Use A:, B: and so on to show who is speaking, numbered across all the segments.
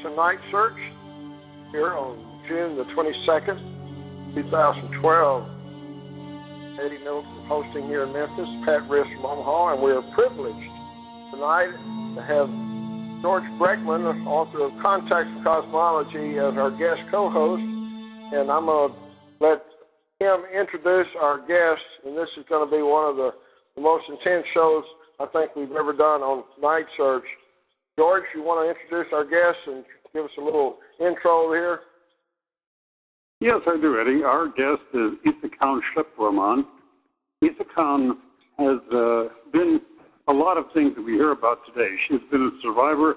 A: to Night Search here on June the 22nd, 2012. Eddie Middleton hosting here in Memphis, Pat Riss from Omaha, and we are privileged tonight to have George Breckman, author of Context for Cosmology, as our guest co-host. And I'm going to let him introduce our guest, and this is going to be one of the most intense shows I think we've ever done on Night Search. George, you want to introduce our guest and give us a little intro here?
B: Yes, I do, Eddie. Our guest is Schlepperman. Isakan has been a lot of things that we hear about today. She's been a survivor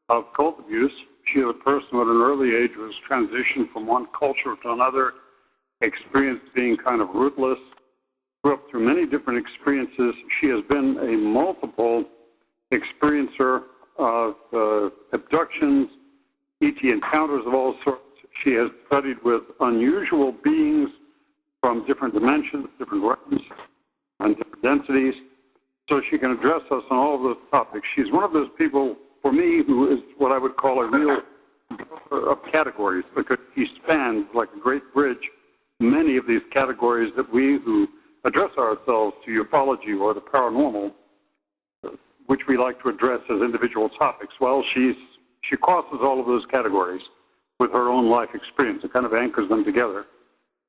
B: of cult abuse. She is a person who at an early age was transitioned from one culture to another, experienced being kind of rootless, grew up through many different experiences. She has been a multiple experiencer of abductions, ET encounters of all sorts. She has studied with unusual beings from different dimensions, different realms, and different densities, so she can address us on all of those topics. She's one of those people, for me, who is what I would call a real of categories, because she spans, like a great bridge, many of these categories that we who address ourselves to ufology or the paranormal, which we like to address as individual topics. Well, she crosses all of those categories with her own life experience. It kind of anchors them together.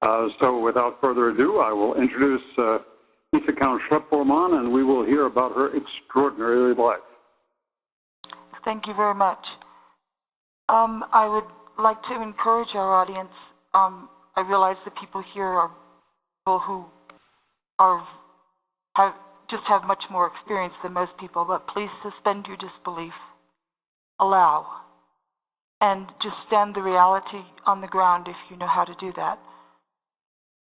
B: So without further ado, I will introduce Isakan Schlepperman, and we will hear about her extraordinary life.
C: Thank you very much. I would like to encourage our audience. I realize the people here are people who have much more experience than most people, but please suspend your disbelief. Allow. And just stand the reality on the ground if you know how to do that.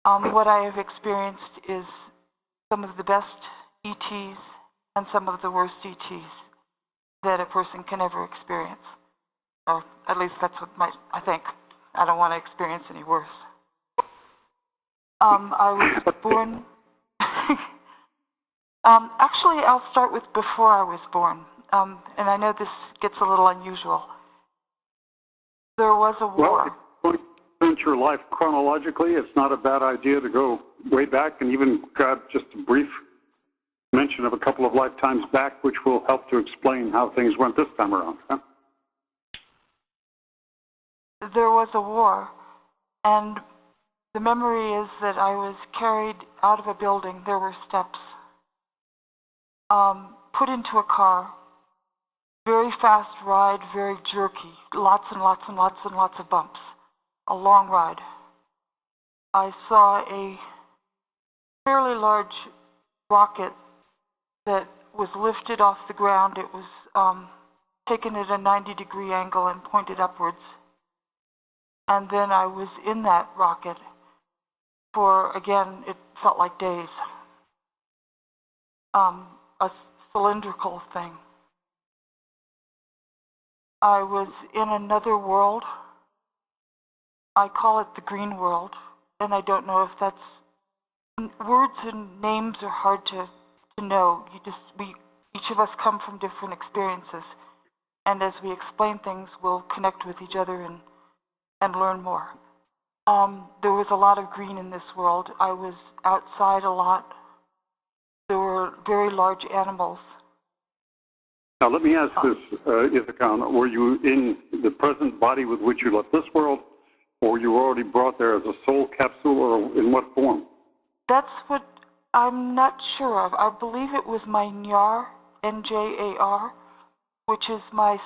C: What I have experienced is some of the best ETs and some of the worst ETs that a person can ever experience. Or at least that's what I think. I don't want to experience any worse. I was born... actually, I'll start with before I was born. And I know this gets a little unusual. There was a war.
B: Well, if you want to your life chronologically, it's not a bad idea to go way back and even got just a brief mention of a couple of lifetimes back, which will help to explain how things went this time around. Huh?
C: There was a war, and the memory is that I was carried out of a building. There were steps. Put into a car. Very fast ride, very jerky, lots and lots and lots and lots of bumps. A long ride. I saw a fairly large rocket that was lifted off the ground. It was taken at a 90-degree angle and pointed upwards. And then I was in that rocket for, again, it felt like days. A cylindrical thing. I was in another world. I call it the green world, and I don't know if that's... Words and names are hard to know. Each of us come from different experiences, and as we explain things, we'll connect with each other and learn more. There was a lot of green in this world. I was outside a lot. There were very large animals.
B: Now, let me ask this, Isakan. Were you in the present body with which you left this world, or were you already brought there as a soul capsule, or in what form?
C: That's what I'm not sure of. I believe it was my Njar, Njar, which is my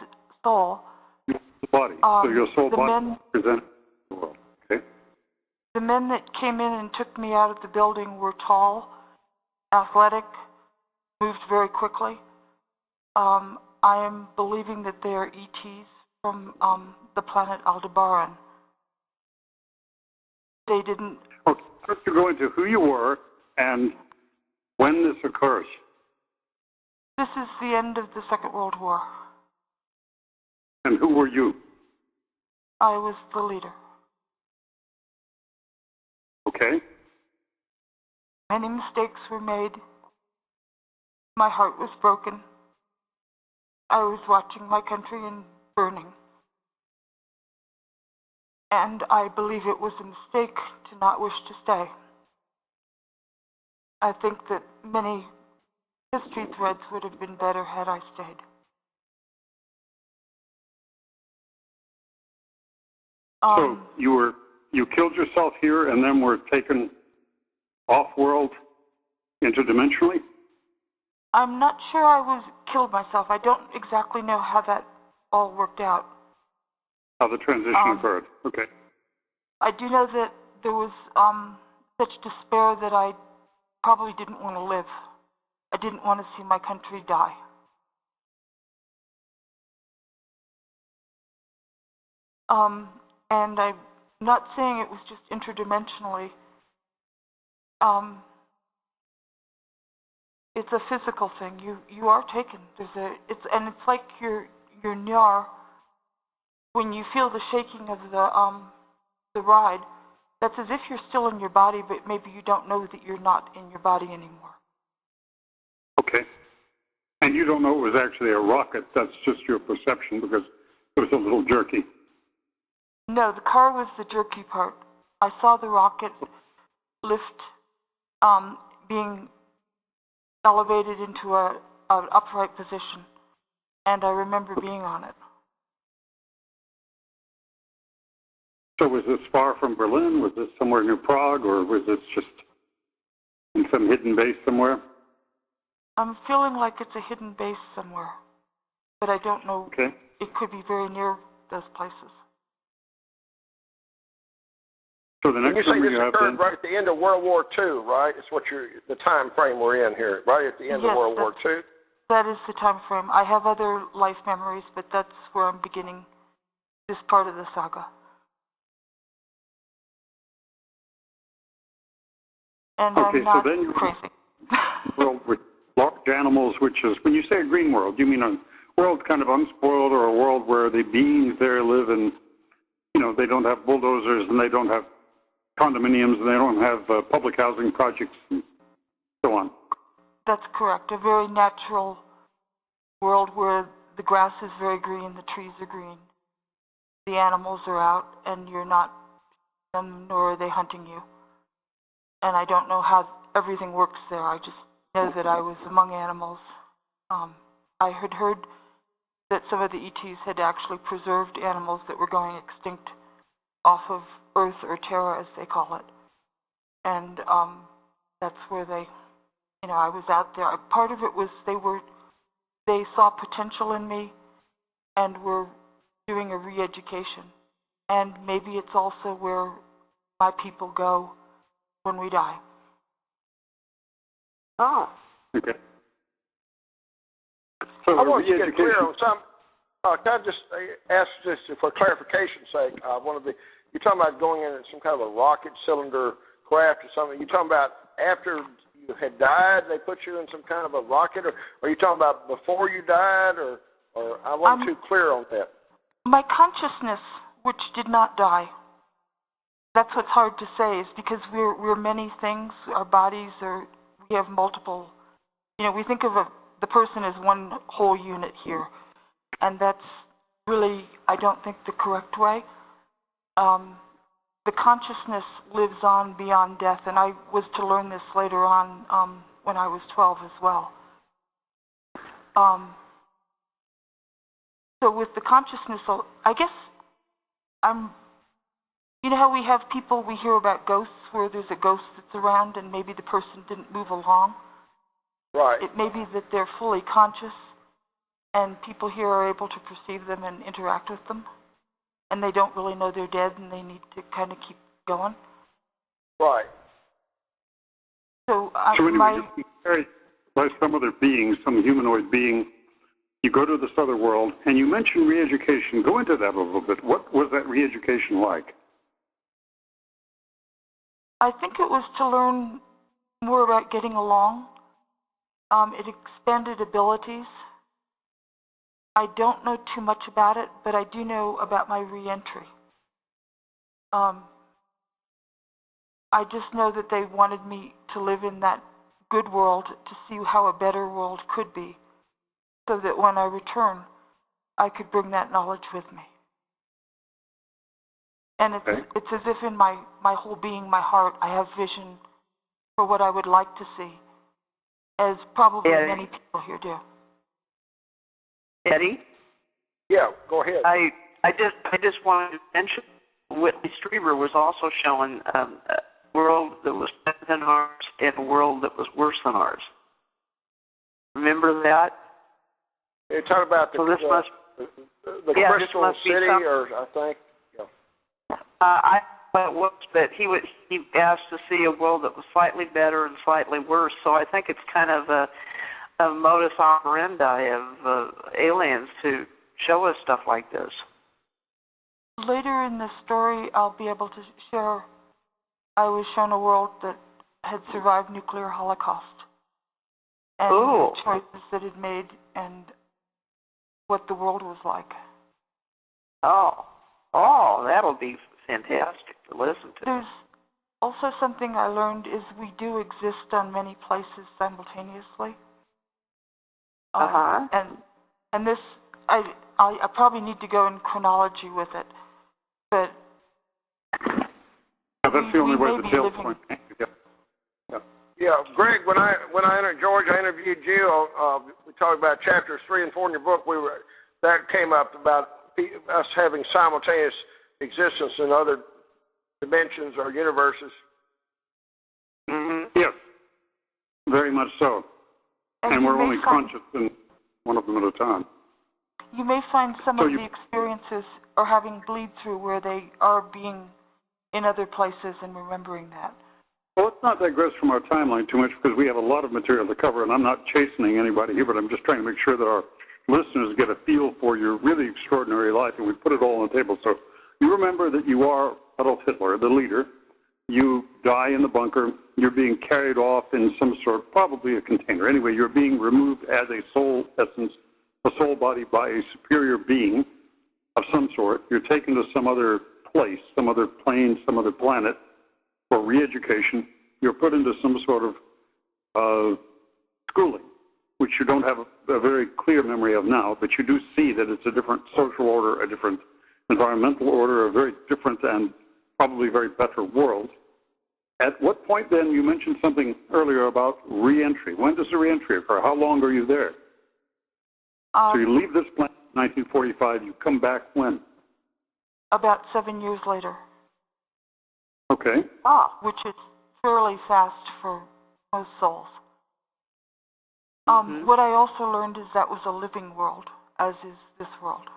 C: soul.
B: The body. So your soul body represents the world. Okay.
C: The men that came in and took me out of the building were tall, athletic, moved very quickly. I am believing that they are ETs from the planet Aldebaran. They didn't...
B: Okay, first to go into who you were and when this occurs.
C: This is the end of the Second World War.
B: And who were you?
C: I was the leader.
B: Okay.
C: Many mistakes were made. My heart was broken. I was watching my country in burning. and I believe it was a mistake to not wish to stay. I think that many history threads would have been better had I stayed.
B: So you killed yourself here and then were taken off-world interdimensionally?
C: I'm not sure I was killed myself. I don't exactly know how that all worked out.
B: How the transition occurred. Okay.
C: I do know that there was such despair that I probably didn't want to live. I didn't want to see my country die. And I'm not saying it was just interdimensionally. It's a physical thing. You are taken. It's like your nyar. When you feel the shaking of the ride, that's as if you're still in your body, but maybe you don't know that you're not in your body anymore.
B: Okay. And you don't know it was actually a rocket. That's just your perception because it was a little jerky.
C: No, the car was the jerky part. I saw the rocket lift being elevated into an upright position, and I remember being on it.
B: So was this far from Berlin? Was this somewhere near Prague, or was this just in some hidden base somewhere?
C: I'm feeling like it's a hidden base somewhere, but I don't know.
B: Okay.
C: It could be very near those places.
B: So the next
A: you say
B: memory
A: this
B: you have
A: occurred
B: then,
A: right at the end of World War II, right? It's what the time frame we're in here, right at the end of World War II?
C: That is the time frame. I have other life memories, but that's where I'm beginning this part of the saga. And
B: okay,
C: I'm not
B: so then you're
C: crazy.
B: world with locked animals, which is, when you say a green world, you mean a world kind of unspoiled, or a world where the beings there live in, they don't have bulldozers and they don't have condominiums and they don't have public housing projects and so on?
C: That's correct. A very natural world where the grass is very green, the trees are green, the animals are out, and you're not them, nor are they hunting you. And I don't know how everything works there. I just know that I was among animals. I had heard that some of the ETs had actually preserved animals that were going extinct off of Earth, or Terra as they call it. And that's where I was out there. Part of it was they saw potential in me and were doing a re-education. And maybe it's also where my people go when we die.
A: Oh.
B: Okay. So
A: I want to get clear on some. Can I just ask this for clarification's sake? You're talking about going in some kind of a rocket cylinder craft or something. You're talking about after you had died, they put you in some kind of a rocket, or are you talking about before you died, or I wasn't too clear on that.
C: My consciousness, which did not die, that's what's hard to say, is because we're many things. Our bodies we have multiple. We think of the person as one whole unit here, and that's really, I don't think, the correct way. The consciousness lives on beyond death, and I was to learn this later on when I was 12 as well. So with the consciousness, I guess how we have people, we hear about ghosts where there's a ghost that's around and maybe the person didn't move along.
A: Right.
C: It may be that they're fully conscious and people here are able to perceive them and interact with them, and they don't really know they're dead and they need to kind of keep going.
A: Right.
C: So
B: when you're carried by some other being, some humanoid being, you go to this other world, and you mentioned re-education. Go into that a little bit. What was that re-education like?
C: I think it was to learn more about getting along. It expanded abilities. I don't know too much about it, but I do know about my re-entry. I just know that they wanted me to live in that good world to see how a better world could be, so that when I return, I could bring that knowledge with me. And it's as if in my whole being, my heart, I have vision for what I would like to see, as probably many people here do.
D: Eddie?
A: Yeah, go ahead.
D: I just wanted to mention Whitley Strieber was also showing a world that was better than ours and a world that was worse than ours. Remember that?
A: You're talking about the Crystal City, or I think. Yeah.
D: It was, but he asked to see a world that was slightly better and slightly worse. So I think it's kind of a modus operandi of aliens to show us stuff like this.
C: Later in the story, I'll be able to share. I was shown a world that had survived nuclear holocaust, and the choices that it made, and what the world was like.
D: Oh, that'll be fantastic to listen to.
C: There's also something I learned is we do exist on many places simultaneously. And this, I probably need to go in chronology with it, but
B: that's the only way the tale's going.
A: Yeah, Greg. When I entered Georgia, I interviewed you. We talked about chapters 3 and 4 in your book. That came up about us having simultaneous existence in other dimensions or universes.
B: Mm-hmm. Yes, very much so. And we're only conscious in one of them at a time.
C: You may find some of the experiences are having bleed through where they are being in other places and remembering that.
B: Well, let's not digress from our timeline too much because we have a lot of material to cover, and I'm not chastening anybody here, but I'm just trying to make sure that our listeners get a feel for your really extraordinary life, and we put it all on the table. So you remember that you are Adolf Hitler, the leader. You die in the bunker. You're being carried off in some sort, probably a container. Anyway, you're being removed as a soul essence, a soul body by a superior being of some sort. You're taken to some other place, some other plane, some other planet for re-education. You're put into some sort of schooling, which you don't have a very clear memory of now, but you do see that it's a different social order, a different environmental order, a very different and probably very better world. At what point then, you mentioned something earlier about re-entry. When does the re-entry occur? How long are you there? So you leave this planet in 1945, you come back when?
C: About 7 years later.
B: Okay.
C: Which is fairly fast for most souls. What I also learned is that was a living world, as is this world.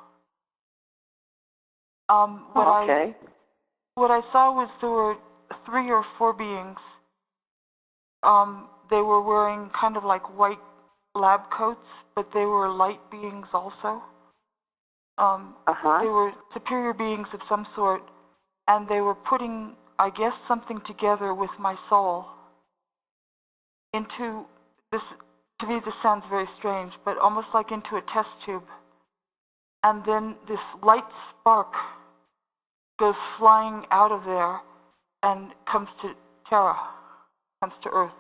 C: What I saw was there were 3 or 4 beings. They were wearing kind of like white lab coats, but they were light beings also. They were superior beings of some sort, and they were putting, I guess, something together with my soul into this. To me, this sounds very strange, but almost like into a test tube. And then this light spark goes flying out of there and comes to Terra, comes to Earth.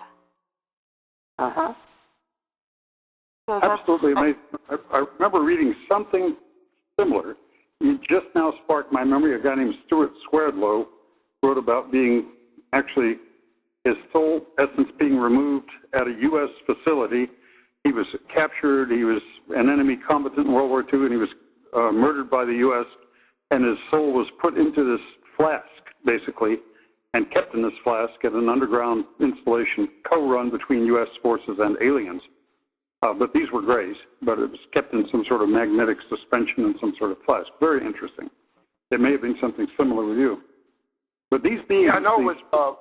C: So
B: absolutely amazing. I remember reading something similar. You just now sparked my memory. A guy named Stuart Swerdlow wrote about being actually his soul essence being removed at a U.S. facility. He was captured. He was an enemy combatant in World War II, and he was murdered by the U.S., and his soul was put into this flask, basically, and kept in this flask at an underground installation co-run between U.S. forces and aliens. But these were grays, but it was kept in some sort of magnetic suspension in some sort of flask. Very interesting. It may have been something similar with you. But these beings...
A: Yeah, I know it was,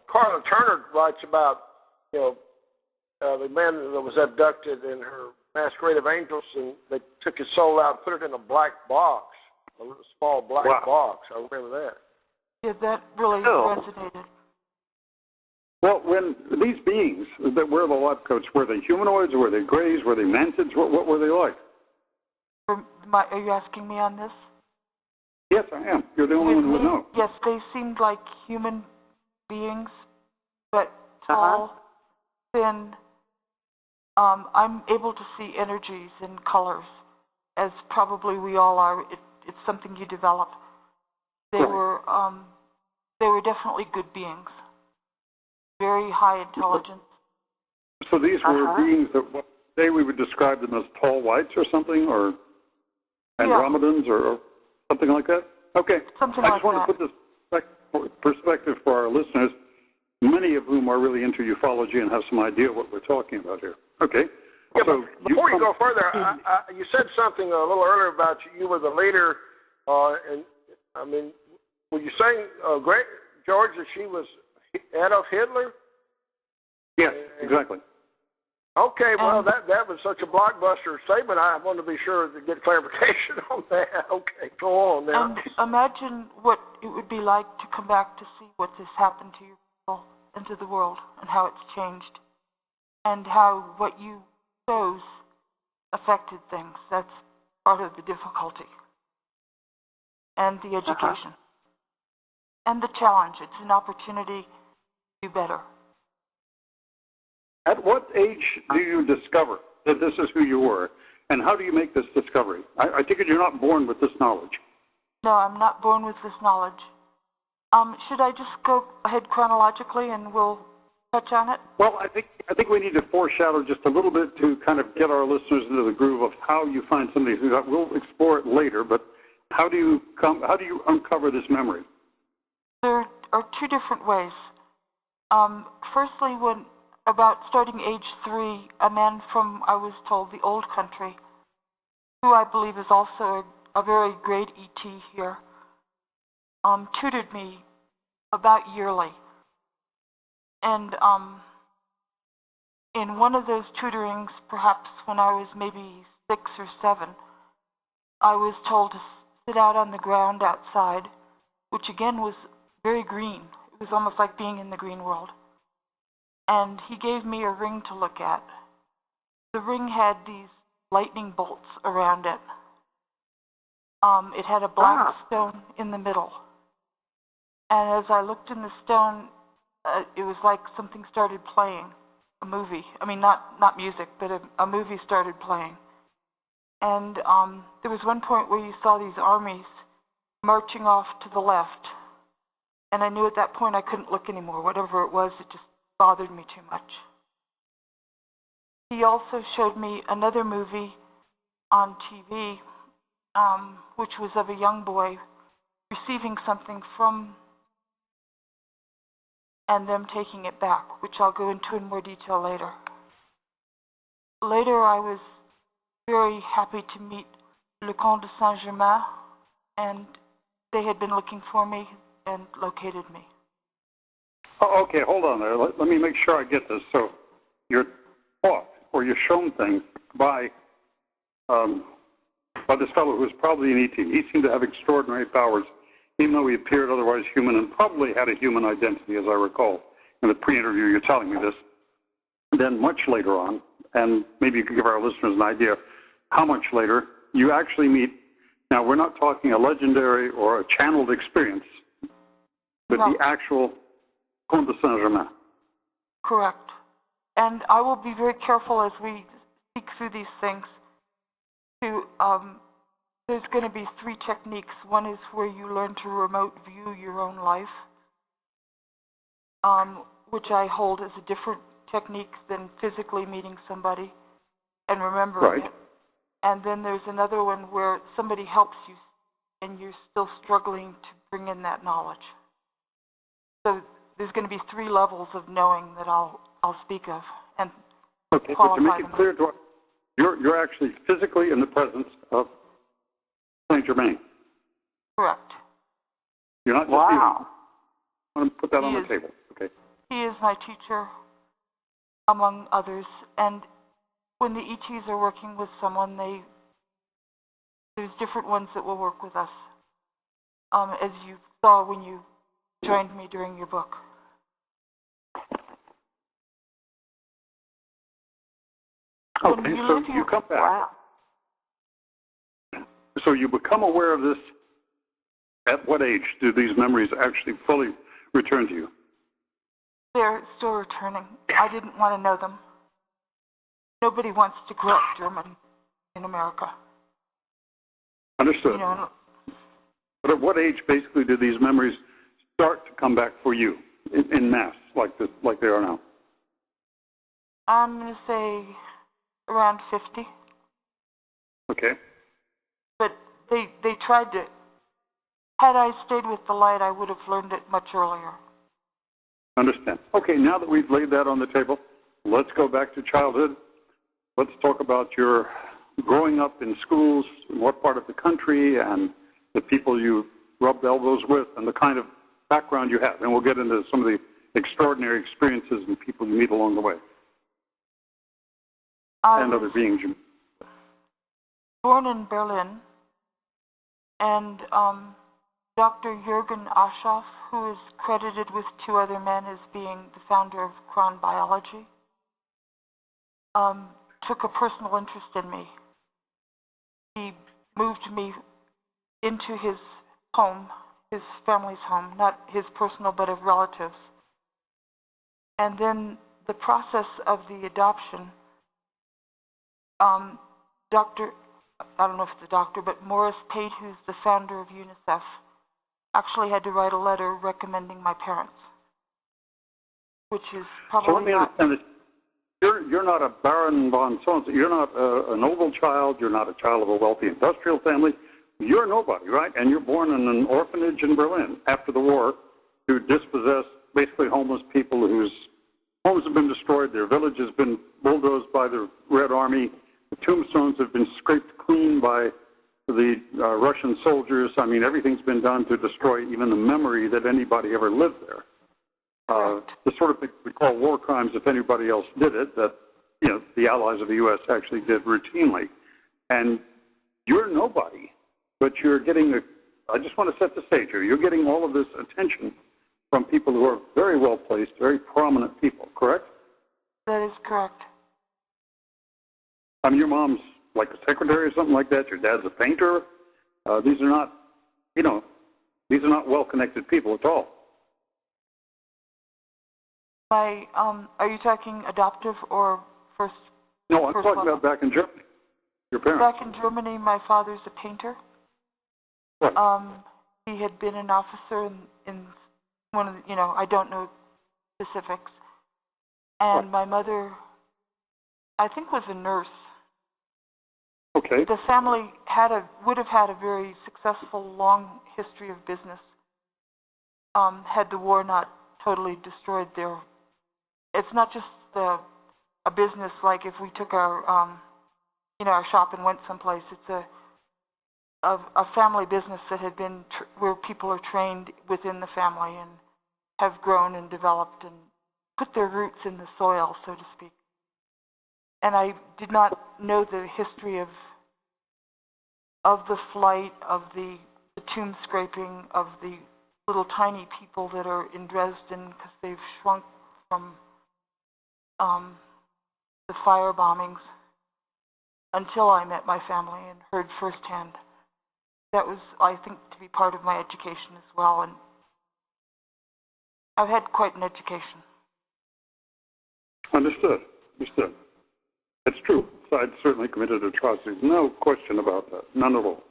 A: Carla Turner writes about, the man that was abducted in her Masquerade of Angels, and they took his soul out and put it in a black box, a little small black box. I remember that.
C: Yeah, that really resonated.
B: Well, when these beings that wear the lab coats, were they humanoids, were they grays, were they mantids? What were they like?
C: Are you asking me on this?
B: Yes, I am. You're the only one who would know.
C: Yes, they seemed like human beings, but tall, thin. I'm able to see energies and colors, as probably we all are. It's something you develop. They were definitely good beings, very high intelligence.
B: So these were beings that today we would describe them as tall whites or something, or Andromedans or something like that? Okay.
C: Something
B: I
C: like
B: just want
C: that.
B: to put this perspective for our listeners, many of whom are really into ufology and have some idea what we're talking about here. Okay.
A: Yeah,
B: so
A: but before you go further, you said something a little earlier about you were the leader, and I mean, were you saying, George, that she was Adolf Hitler?
B: Yes, exactly.
A: Okay, well, that was such a blockbuster statement. I wanted to be sure to get clarification on that. Okay, go on now.
C: And imagine what it would be like to come back to see what has happened to your people and to the world, and how it's changed, and how what you chose affected things. That's part of the difficulty, and the education, and the challenge. It's an opportunity to do better.
B: At what age do you discover that this is who you were, and how do you make this discovery? I take it you're not born with this knowledge.
C: No, I'm not born with this knowledge. Should I just go ahead chronologically and we'll touch on it?
B: Well, I think we need to foreshadow just a little bit to kind of get our listeners into the groove of how you find some of these things. We'll explore it later, but how do you uncover this memory?
C: There are two different ways. Firstly, when about starting age 3, a man from, I was told, the old country, who I believe is also a very great ET here, tutored me about yearly. And in one of those tutorings, perhaps when I was maybe 6 or 7, I was told to sit out on the ground outside, which again was very green. It was almost like being in the green world. And he gave me a ring to look at. The ring had these lightning bolts around it. It had a black stone in the middle. And as I looked in the stone, it was like something started playing, a movie. I mean, not music, but a movie started playing. And there was one point where you saw these armies marching off to the left. And I knew at that point I couldn't look anymore. Whatever it was, it just bothered me too much. He also showed me another movie on TV, which was of a young boy receiving something from and them taking it back, which I'll go into in more detail later. Later, I was very happy to meet Le Comte de Saint-Germain, and they had been looking for me and located me.
B: Oh, okay, hold on there. Let me make sure I get this. So you're taught or you're shown things by this fellow who was probably an ET. He seemed to have extraordinary powers, even though he appeared otherwise human and probably had a human identity, as I recall. In the pre-interview, you're telling me this. Then much later on, and maybe you can give our listeners an idea how much later, you actually meet, now we're not talking a legendary or a channeled experience, but the actual Comte de Saint-Germain.
C: Correct. And I will be very careful as we speak through these things to, there's going to be 3 techniques. One is where you learn to remote view your own life, which I hold as a different technique than physically meeting somebody and remembering it. And then there's another one where somebody helps you and you're still struggling to bring in that knowledge. So there's going to be 3 levels of knowing that I'll speak of and
B: okay, but to make it clear to us, you're actually physically in the presence of Saint Germain.
C: Correct.
B: You're not just
D: wow.
B: I want to put that on the table. Okay.
C: He is my teacher, among others, and when the ETs are working with someone, there's different ones that will work with us, as you saw when you joined me during your book.
B: Okay, so you come back.
D: Wow.
B: So you become aware of this. At what age do these memories actually fully return to you?
C: They're still returning. I didn't want to know them. Nobody wants to grow up German in America.
B: Understood.
C: You know,
B: But at what age, basically, do these memories start to come back for you in mass, like they are now?
C: I'm going to say around 50.
B: Okay.
C: But they tried to. Had I stayed with the light, I would have learned it much earlier.
B: Understand. Okay, now that we've laid that on the table, let's go back to childhood. Let's talk about your growing up in schools, in what part of the country, and the people you rubbed elbows with, and the kind of background you have. And we'll get into some of the extraordinary experiences and people you meet along the way. And other beings you meet.
C: Born in Berlin, and Dr. Jürgen Aschoff, who is credited with 2 other men as being the founder of Cron Biology, took a personal interest in me. He moved me into his home, his family's home, not his personal but of relatives. And then the process of the adoption, I don't know if it's a doctor, but Morris Pate, who's the founder of UNICEF, actually had to write a letter recommending my parents, which is probably
B: so let me understand this. You're not a Baron von so-and-so. You're not a noble child. You're not a child of a wealthy industrial family. You're nobody, right? And you're born in an orphanage in Berlin after the war to dispossess basically homeless people whose homes have been destroyed, their village has been bulldozed by the Red Army, the tombstones have been scraped clean by the Russian soldiers. I mean, everything's been done to destroy even the memory that anybody ever lived there. The sort of thing we call war crimes, if anybody else did it, that, you know, the allies of the U.S. actually did routinely. And you're nobody, but you're getting I just want to set the stage here. You're getting all of this attention from people who are very well placed, very prominent people, correct?
C: That is correct.
B: I mean, your mom's like a secretary or something like that. Your dad's a painter. These are not, these are not well-connected people at all.
C: Are you talking adoptive or first?
B: No, I'm talking about back in Germany. Your parents.
C: Back in Germany, my father's a painter.
B: Right.
C: He had been an officer in one of the, I don't know specifics. And my mother, I think, was a nurse.
B: Okay.
C: The family would have had a very successful, long history of business had the war not totally destroyed their. It's not just a business like if we took our our shop and went someplace. It's a family business that had been where people are trained within the family and have grown and developed and put their roots in the soil, so to speak. And I did not know the history of the flight, of the tomb scraping, of the little tiny people that are in Dresden because they've shrunk from the fire bombings until I met my family and heard firsthand. That was, I think, to be part of my education as well. And I've had quite an education.
B: Understood. It's true. I'd certainly committed atrocities. No question about that. None at all.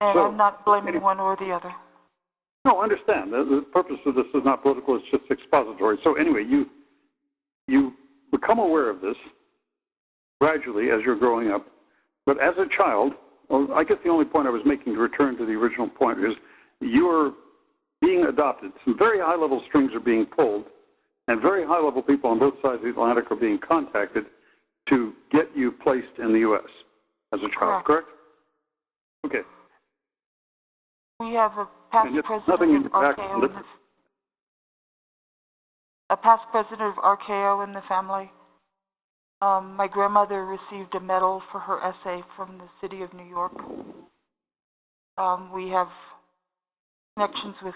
C: And I'm not blaming one or the other.
B: No, I understand. The purpose of this is not political. It's just expository. So anyway, you become aware of this gradually as you're growing up. But as a child, I guess the only point I was making, to return to the original point, is you're being adopted. Some very high-level strings are being pulled, and very high-level people on both sides of the Atlantic are being contacted to get you placed in the U.S. as a child, correct? Okay.
C: We have a past president of RKO. A past president of RKO in the family. My grandmother received a medal for her essay from the city of New York. We have connections with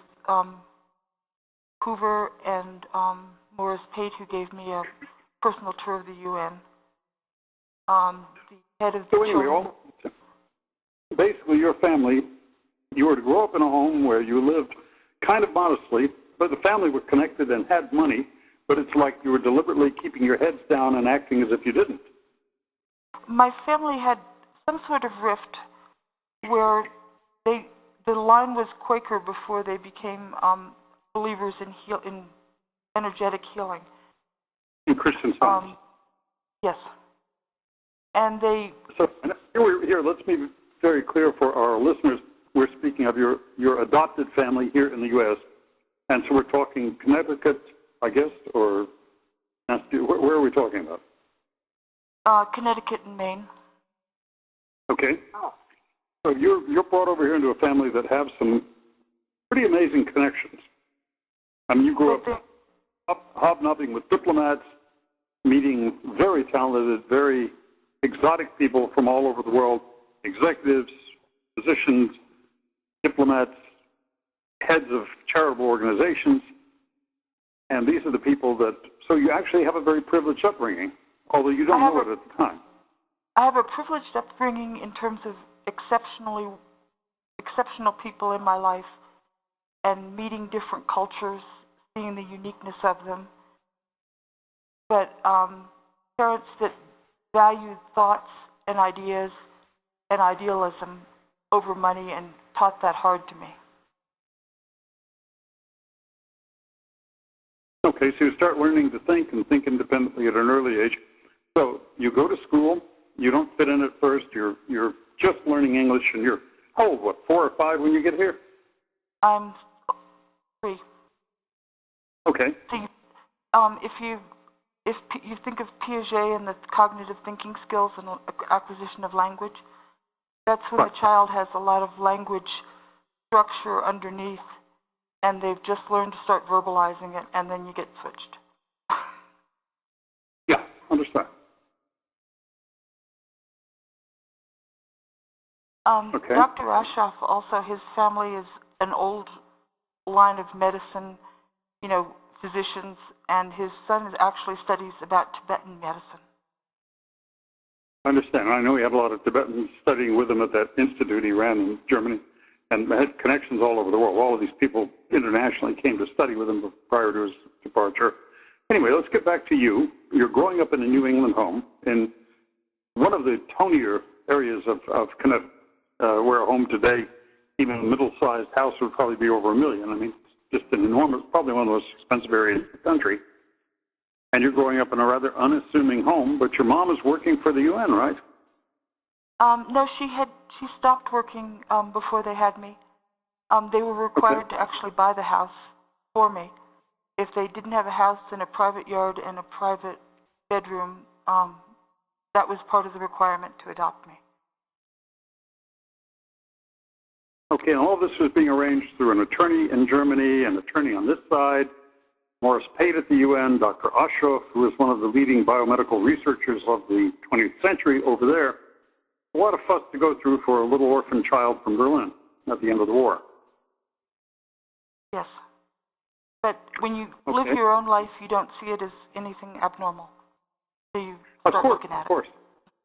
C: Hoover and Morris Pate, who gave me a personal tour of the UN. The head of the children.
B: Basically, your family, you were to grow up in a home where you lived kind of modestly, but the family were connected and had money, but it's like you were deliberately keeping your heads down and acting as if you didn't. My
C: family had some sort of rift where they the line was Quaker before they became believers in energetic healing.
B: In Christian Science.
C: Yes. And they...
B: So here, let's be very clear for our listeners. We're speaking of your adopted family here in the U.S., and so we're talking Connecticut, I guess, or where are we talking about?
C: Connecticut and Maine.
B: Okay. So you're brought over here into a family that have some pretty amazing connections. I mean, you grew up hobnobbing with diplomats, meeting very talented, very exotic people from all over the world, executives, physicians, diplomats, heads of charitable organizations, and these are the people that, so you actually have a very privileged upbringing, although you don't know it at the time.
C: I have a privileged upbringing in terms of exceptional people in my life and meeting different cultures, seeing the uniqueness of them. But parents that valued thoughts and ideas and idealism over money and taught that hard to me.
B: Okay, so you start learning to think and think independently at an early age. So you go to school, you don't fit in at first, you're just learning English, and you're, how old, what, 4 or 5 when you get here?
C: I'm 3.
B: Okay.
C: So if you think of Piaget and the cognitive thinking skills and acquisition of language, that's when the child has a lot of language structure underneath, and they've just learned to start verbalizing it, and then you get switched.
B: Yeah, understand. Okay.
C: Dr. Ashoff, also, his family is an old line of medicine, physicians, and his son actually studies about Tibetan medicine.
B: I understand. I know he had a lot of Tibetans studying with him at that institute he ran in Germany, and had connections all over the world. All of these people internationally came to study with him prior to his departure. Anyway, let's get back to you. You're growing up in a New England home in one of the tonier areas of Connecticut, where a home today, even a middle-sized house, would probably be over $1 million. I mean, just an enormous, probably one of the most expensive areas in the country. And you're growing up in a rather unassuming home, but your mom is working for the UN, right?
C: No, she stopped working before they had me. They were required to actually buy the house for me. If they didn't have a house and a private yard and a private bedroom, that was part of the requirement to adopt me.
B: Okay, and all of this was being arranged through an attorney in Germany, an attorney on this side, Morris Pate at the UN, Dr. Ashoff, who was one of the leading biomedical researchers of the 20th century over there. A lot of fuss to go through for a little orphan child from Berlin at the end of the war.
C: Yes. But when you live your own life, you don't see it as anything abnormal. So you start looking at it. Of course.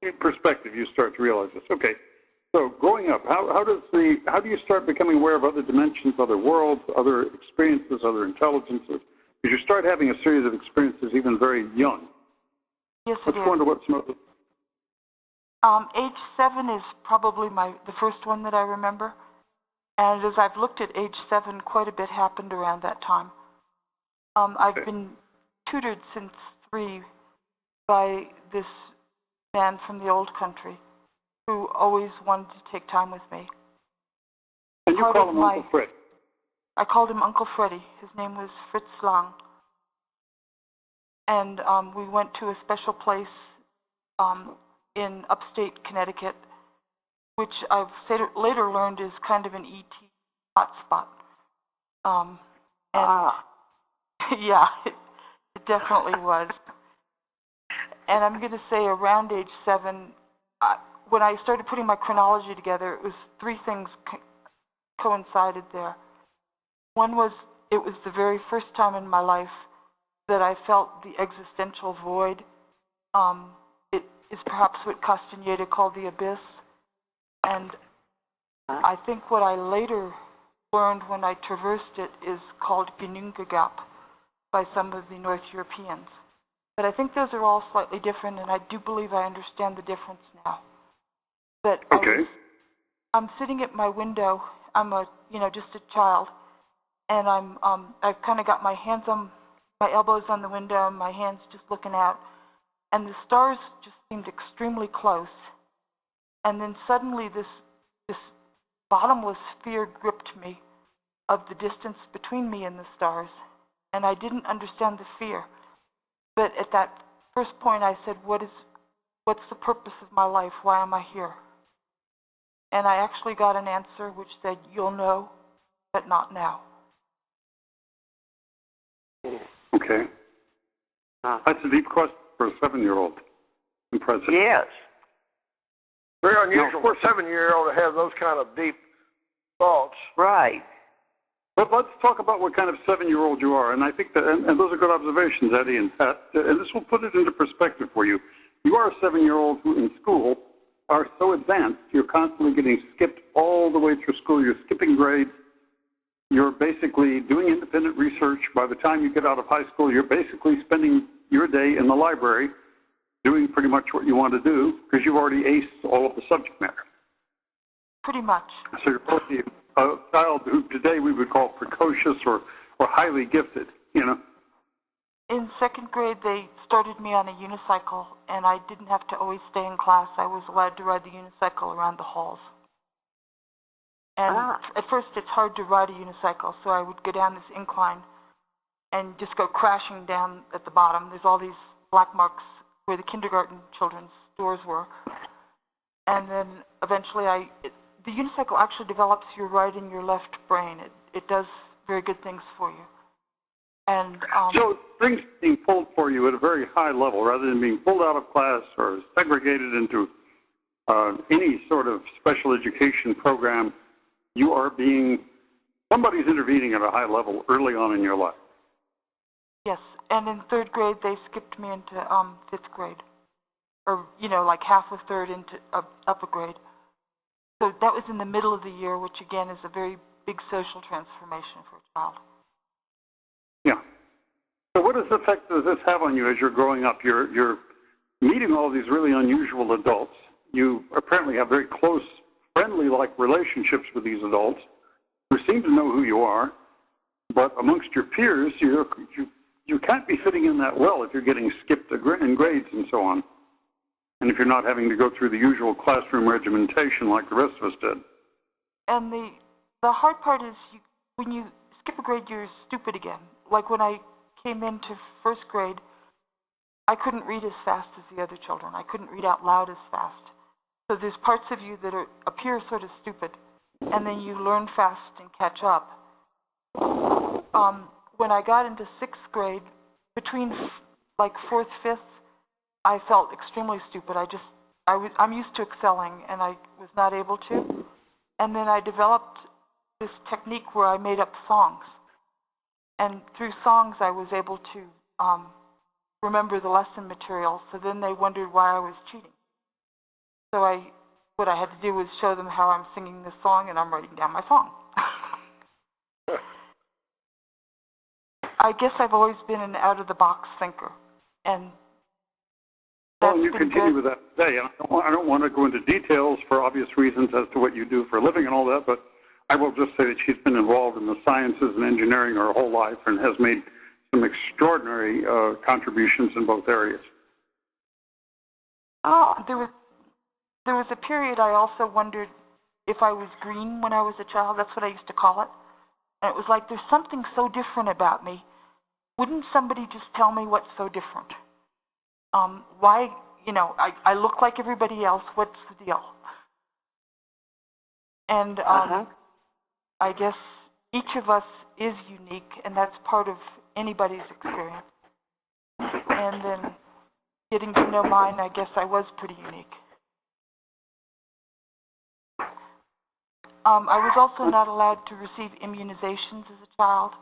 B: In perspective, you start to realize this. Okay. So growing up, how do you start becoming aware of other dimensions, other worlds, other experiences, other intelligences? Because you start having a series of experiences even very young.
C: Yes,
B: Let's go into what some of the...
C: Age 7 is probably the first one that I remember. And as I've looked at age 7, quite a bit happened around that time. I've been tutored since 3 by this man from the old country who always wanted to take time with me.
B: And you call him Uncle Fred?
C: I called him Uncle Freddie. His name was Fritz Lang. And we went to a special place in upstate Connecticut, which I've later learned is kind of an ET hotspot. Yeah, it definitely was. And I'm going to say around age 7, when I started putting my chronology together, it was 3 things coincided there. One was, it was the very first time in my life that I felt the existential void. It is perhaps what Castaneda called the abyss. And I think what I later learned when I traversed it is called Genungegap by some of the North Europeans. But I think those are all slightly different, and I do believe I understand the difference now. But I'm sitting at my window I'm just a child, and I've kind of got my hands on, my elbows on the window, my hands just looking out, and the stars just seemed extremely close. And then suddenly this bottomless fear gripped me of the distance between me and the stars, and I didn't understand the fear. But at that first point, I said, what's the purpose of my life? Why am I here? And I actually got an answer which said, you'll know, but not now.
B: Okay. That's a deep question for a 7-year-old. Impressive.
D: Yes.
A: Very unusual for a 7-year-old to have those kind of deep thoughts.
D: Right.
B: But let's talk about what kind of 7-year-old you are. And I think that, and those are good observations, Eddie and Pat, and this will put it into perspective for you. You are a 7-year-old who in school are so advanced, you're constantly getting skipped all the way through school. You're skipping grades. You're basically doing independent research. By the time you get out of high school, you're basically spending your day in the library doing pretty much what you want to do because you've already aced all of the subject matter.
C: Pretty much.
B: So you're probably a child who today we would call precocious or highly gifted,
C: In 2nd grade, they started me on a unicycle, and I didn't have to always stay in class. I was allowed to ride the unicycle around the halls. And at first, it's hard to ride a unicycle, so I would go down this incline and just go crashing down at the bottom. There's all these black marks where the kindergarten children's doors were. And then eventually the unicycle actually develops your right and your left brain. It does very good things for you. And
B: so things being pulled for you at a very high level rather than being pulled out of class or segregated into any sort of special education program, somebody's intervening at a high level early on in your life.
C: Yes, and in 3rd grade, they skipped me into 5th grade, or, like half of 3rd into upper grade. So that was in the middle of the year, which again is a very big social transformation for a child.
B: Yeah. So what effect does this have on you as you're growing up? You're meeting all these really unusual adults. You apparently have very close, friendly-like relationships with these adults who seem to know who you are, but amongst your peers, you can't be fitting in that well if you're getting skipped in grades and so on, and if you're not having to go through the usual classroom regimentation like the rest of us did.
C: And the hard part is when you skip a grade, you're stupid again. Like when I came into 1st grade, I couldn't read as fast as the other children. I couldn't read out loud as fast. So there's parts of you that appear sort of stupid, and then you learn fast and catch up. When I got into 6th grade, between like 4th, 5th, I felt extremely stupid. I'm used to excelling, and I was not able to. And then I developed this technique where I made up songs. And through songs, I was able to remember the lesson material. So then they wondered why I was cheating. So what I had to do was show them how I'm singing this song, and I'm writing down my song. I guess I've always been an out-of-the-box thinker, and that's
B: you
C: been
B: continue
C: good.
B: with that today. And I don't want to go into details for obvious reasons as to what you do for a living and all that, but I will just say that she's been involved in the sciences and engineering her whole life and has made some extraordinary contributions in both areas.
C: There was a period I also wondered if I was green when I was a child. That's what I used to call it. And it was like, there's something so different about me. Wouldn't somebody just tell me what's so different? Why, I look like everybody else. What's the deal? And I guess each of us is unique, and that's part of anybody's experience. And then getting to know mine, I guess I was pretty unique. I was also not allowed to receive immunizations as a child,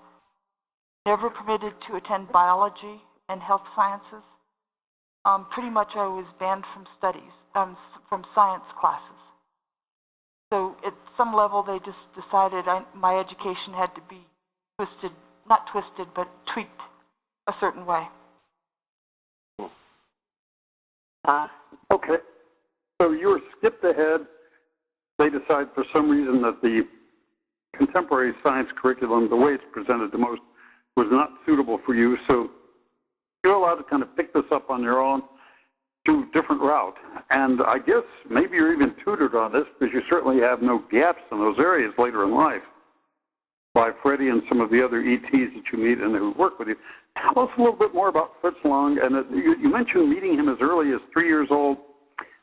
C: never permitted to attend biology and health sciences. Pretty much I was banned from studies, from science classes. So at some level they just decided my education had to be not twisted, but tweaked a certain way.
B: Okay. So you were skipped ahead. They decide for some reason that the contemporary science curriculum, the way it's presented to most, was not suitable for you. So you're allowed to kind of pick this up on your own through a different route. And I guess maybe you're even tutored on this because you certainly have no gaps in those areas later in life by Freddie and some of the other ETs that you meet and who work with you. Tell us a little bit more about Fritz Lang. And you mentioned meeting him as early as 3 years old.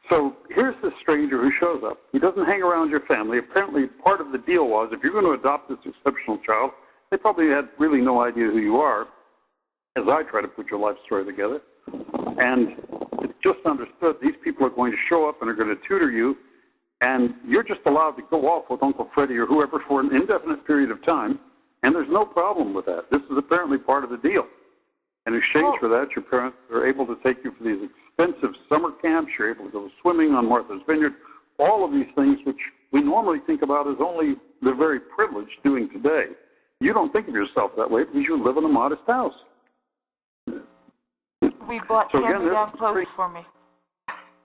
B: So here's this stranger who shows up. He doesn't hang around your family. Apparently part of the deal was if you're going to adopt this exceptional child, they probably had really no idea who you are, as I try to put your life story together. And it's just understood these people are going to show up and are going to tutor you, and you're just allowed to go off with Uncle Freddie or whoever for an indefinite period of time, and there's no problem with that. This is apparently part of the deal. In exchange for that, your parents are able to take you for these expensive summer camps. You're able to go swimming on Martha's Vineyard. All of these things which we normally think about as only the very privileged doing today. You don't think of yourself that way because you live in a modest house.
C: We bought hand-me-down clothes for me.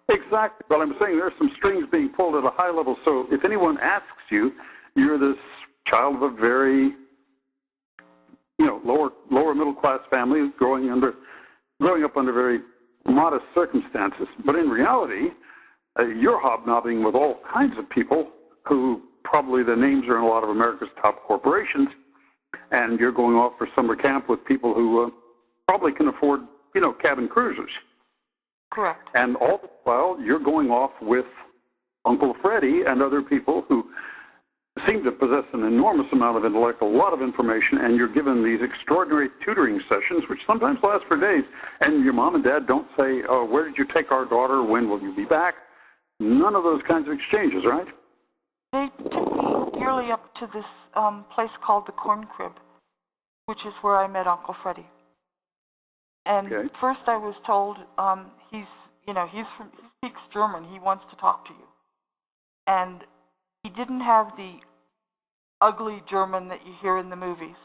B: Exactly. But I'm saying there's some strings being pulled at a high level. So if anyone asks you, you're this child of a very, lower middle class family growing up under very modest circumstances. But in reality, you're hobnobbing with all kinds of people who probably the names are in a lot of America's top corporations, and you're going off for summer camp with people who probably can afford, cabin cruisers.
C: Correct.
B: And all the while, you're going off with Uncle Freddie and other people who seem to possess an enormous amount of intellect, a lot of information, and you're given these extraordinary tutoring sessions, which sometimes last for days, and your mom and dad don't say, oh, where did you take our daughter? When will you be back? None of those kinds of exchanges, right?
C: They took me yearly up to this place called the Corn Crib, which is where I met Uncle Freddie. And first I was told he speaks German. He wants to talk to you. And he didn't have the ugly German that you hear in the movies,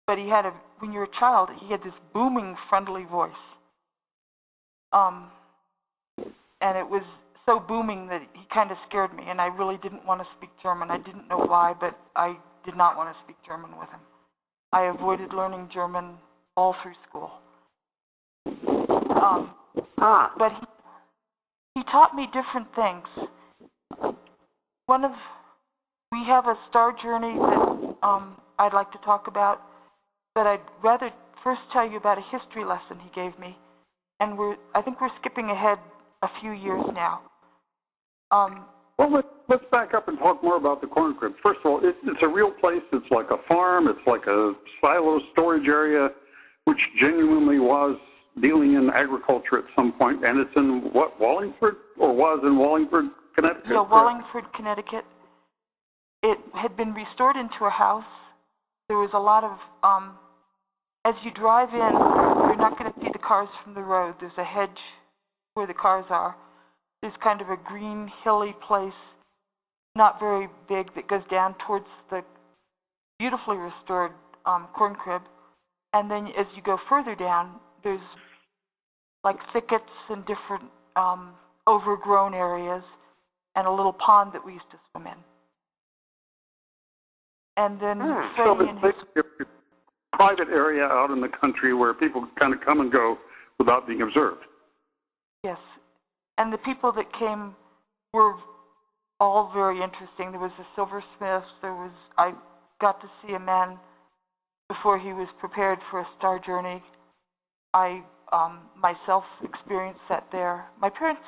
C: but he had when you're a child, he had this booming, friendly voice. And it was so booming that he kind of scared me, and I really didn't want to speak German. I didn't know why, but I did not want to speak German with him. I avoided learning German all through school. But he taught me different things. We have a star journey that I'd like to talk about, but I'd rather first tell you about a history lesson he gave me, and I think we're skipping ahead a few years now.
B: Well, let's back up and talk more about the Corn Crib. First of all, it's a real place. It's like a farm. It's like a silo storage area, which genuinely was dealing in agriculture at some point, and it's in Wallingford, or was in Wallingford, Connecticut?
C: Yeah, Wallingford, Connecticut. It had been restored into a house. There was a lot of, as you drive in, you're not going to see the cars from the road. There's a hedge where the cars are. There's kind of a green, hilly place, not very big, that goes down towards the beautifully restored Corn Crib. And then as you go further down, there's like thickets and different overgrown areas and a little pond that we used to swim in. And then Freddie and his
B: private area out in the country where people kind of come and go without being observed.
C: Yes. And the people that came were all very interesting. There was a silversmith. I got to see a man before he was prepared for a star journey. I myself experienced that there. My parents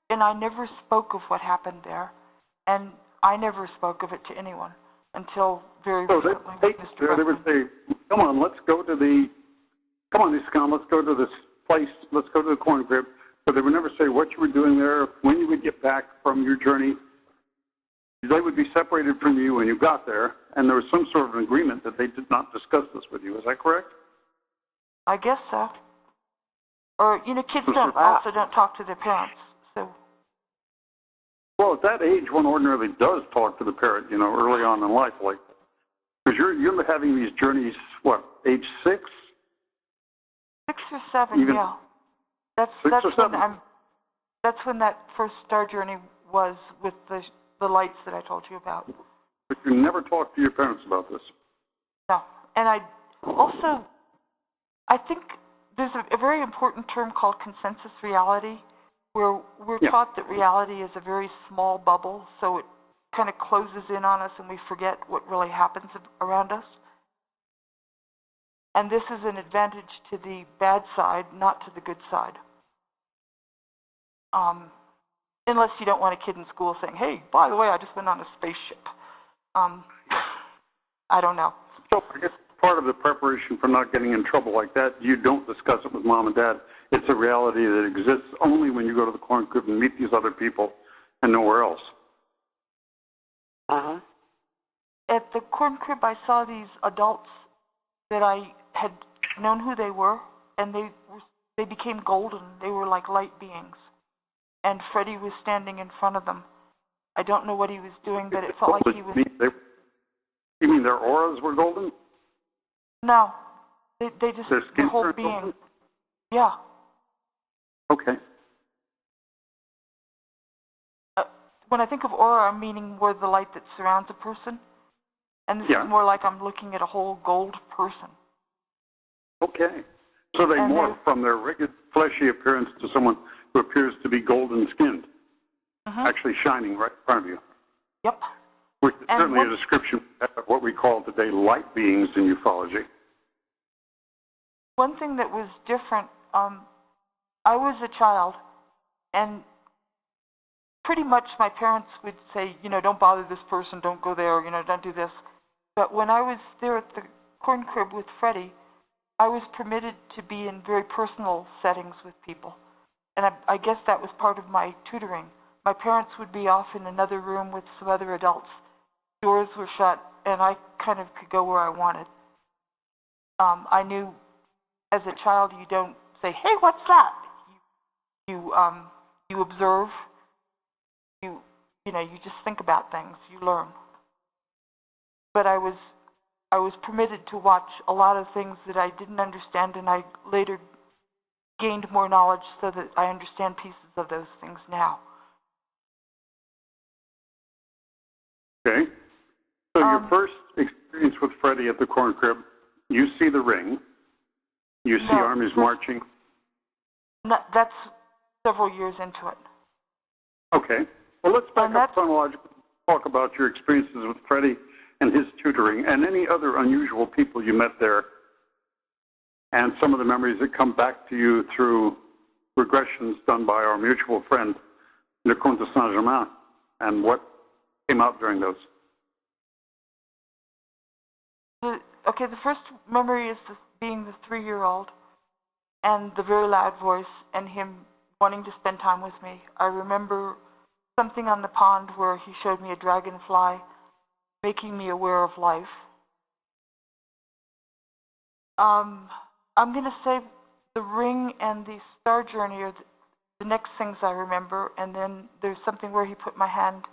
C: and I never spoke of what happened there, and I never spoke of it to anyone until very recently.
B: They would say, come on, let's go to this place, let's go to the Corn Crib. But they would never say what you were doing there, when you would get back from your journey. They would be separated from you when you got there, and there was some sort of an agreement that they did not discuss this with you. Is that correct?
C: I guess so. Or, kids also don't talk to their parents. So.
B: Well, at that age, one ordinarily does talk to the parent, early on in life, like, because you're having these journeys, age 6?
C: 6 or 7, yeah. That's when that first star journey was with the lights that I told you about.
B: But you never talked to your parents about this?
C: No. And I think there's a very important term called consensus reality, where we're taught that reality is a very small bubble, so it kind of closes in on us and we forget what really happens around us. And this is an advantage to the bad side, not to the good side. Unless you don't want a kid in school saying, hey, by the way, I just went on a spaceship. I don't know.
B: So I guess part of the preparation for not getting in trouble like that, you don't discuss it with mom and dad. It's a reality that exists only when you go to the corn crib and meet these other people and nowhere else.
D: Uh-huh.
C: At the corn crib, I saw these adults that I had known who they were, and they became golden. They were like light beings. And Freddie was standing in front of them. I don't know what he was doing, but it felt like he was...
B: You mean their auras were golden?
C: No. They just...
B: Their skin
C: the whole
B: turned
C: being.
B: golden?
C: Yeah.
B: Okay.
C: When I think of aura, I'm meaning more the light that surrounds a person. And this is more like I'm looking at a whole gold person.
B: Okay. So they morph from their rigid, fleshy appearance to someone who appears to be golden-skinned, actually shining right in front of you.
C: Yep.
B: Which is certainly a description of what we call today light beings in ufology.
C: One thing that was different, I was a child, and pretty much my parents would say, don't bother this person, don't go there, don't do this. But when I was there at the corn crib with Freddie, I was permitted to be in very personal settings with people. And I guess that was part of my tutoring. My parents would be off in another room with some other adults. Doors were shut, and I kind of could go where I wanted. I knew as a child you don't say, hey, what's that? You observe. You just think about things. You learn. But I was permitted to watch a lot of things that I didn't understand, and I later gained more knowledge so that I understand pieces of those things now.
B: Okay. So your first experience with Freddie at the corn crib, you see the ring, you see armies marching.
C: No, that's several years into it.
B: Okay. Well, let's back up chronologically and talk about your experiences with Freddie and his tutoring and any other unusual people you met there, and some of the memories that come back to you through regressions done by our mutual friend, Le Comte de Saint-Germain, and what came out during those.
C: The first memory is being the 3-year-old and the very loud voice and him wanting to spend time with me. I remember something on the pond where he showed me a dragonfly, making me aware of life. I'm going to say the ring and the star journey are the next things I remember, and then there's something where he put my hand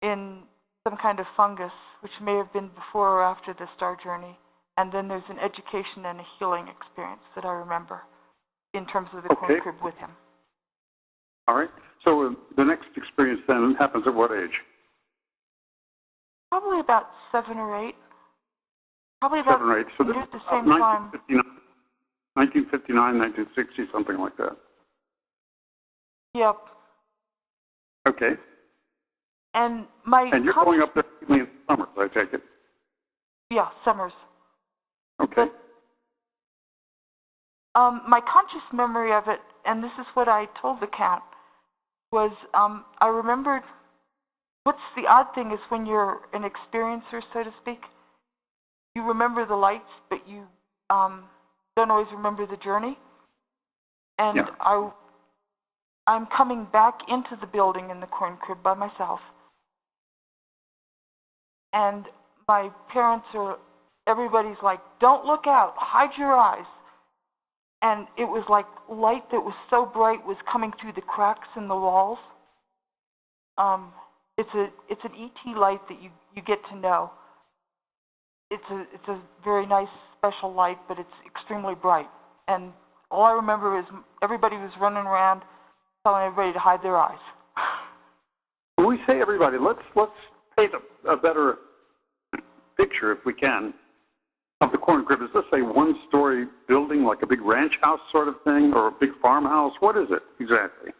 C: in some kind of fungus, which may have been before or after the star journey, and then there's an education and a healing experience that I remember in terms of the corn crib with him.
B: All right. So the next experience then happens at what age?
C: Probably about 7 or 8. Probably about
B: 7 or 8. So this
C: at the
B: is
C: same time.
B: 1959, 1960, something like that.
C: Yep.
B: Okay.
C: And
B: you're going up there in summers, I take it.
C: Yeah, summers.
B: Okay.
C: But, my conscious memory of it, and this is what I told the Count, was I remembered. What's the odd thing is when you're an experiencer, so to speak, you remember the lights, but you don't always remember the journey. And I'm coming back into the building in the corn crib by myself. And my parents everybody's like, don't look out, hide your eyes. And it was like light that was so bright was coming through the cracks in the walls. It's an ET light that you get to know. It's a very nice special light, but it's extremely bright. And all I remember is everybody was running around telling everybody to hide their eyes.
B: When we say everybody, let's paint a better picture, if we can, of the corn crib. Is this a one-story building, like a big ranch house sort of thing, or a big farmhouse? What is it exactly?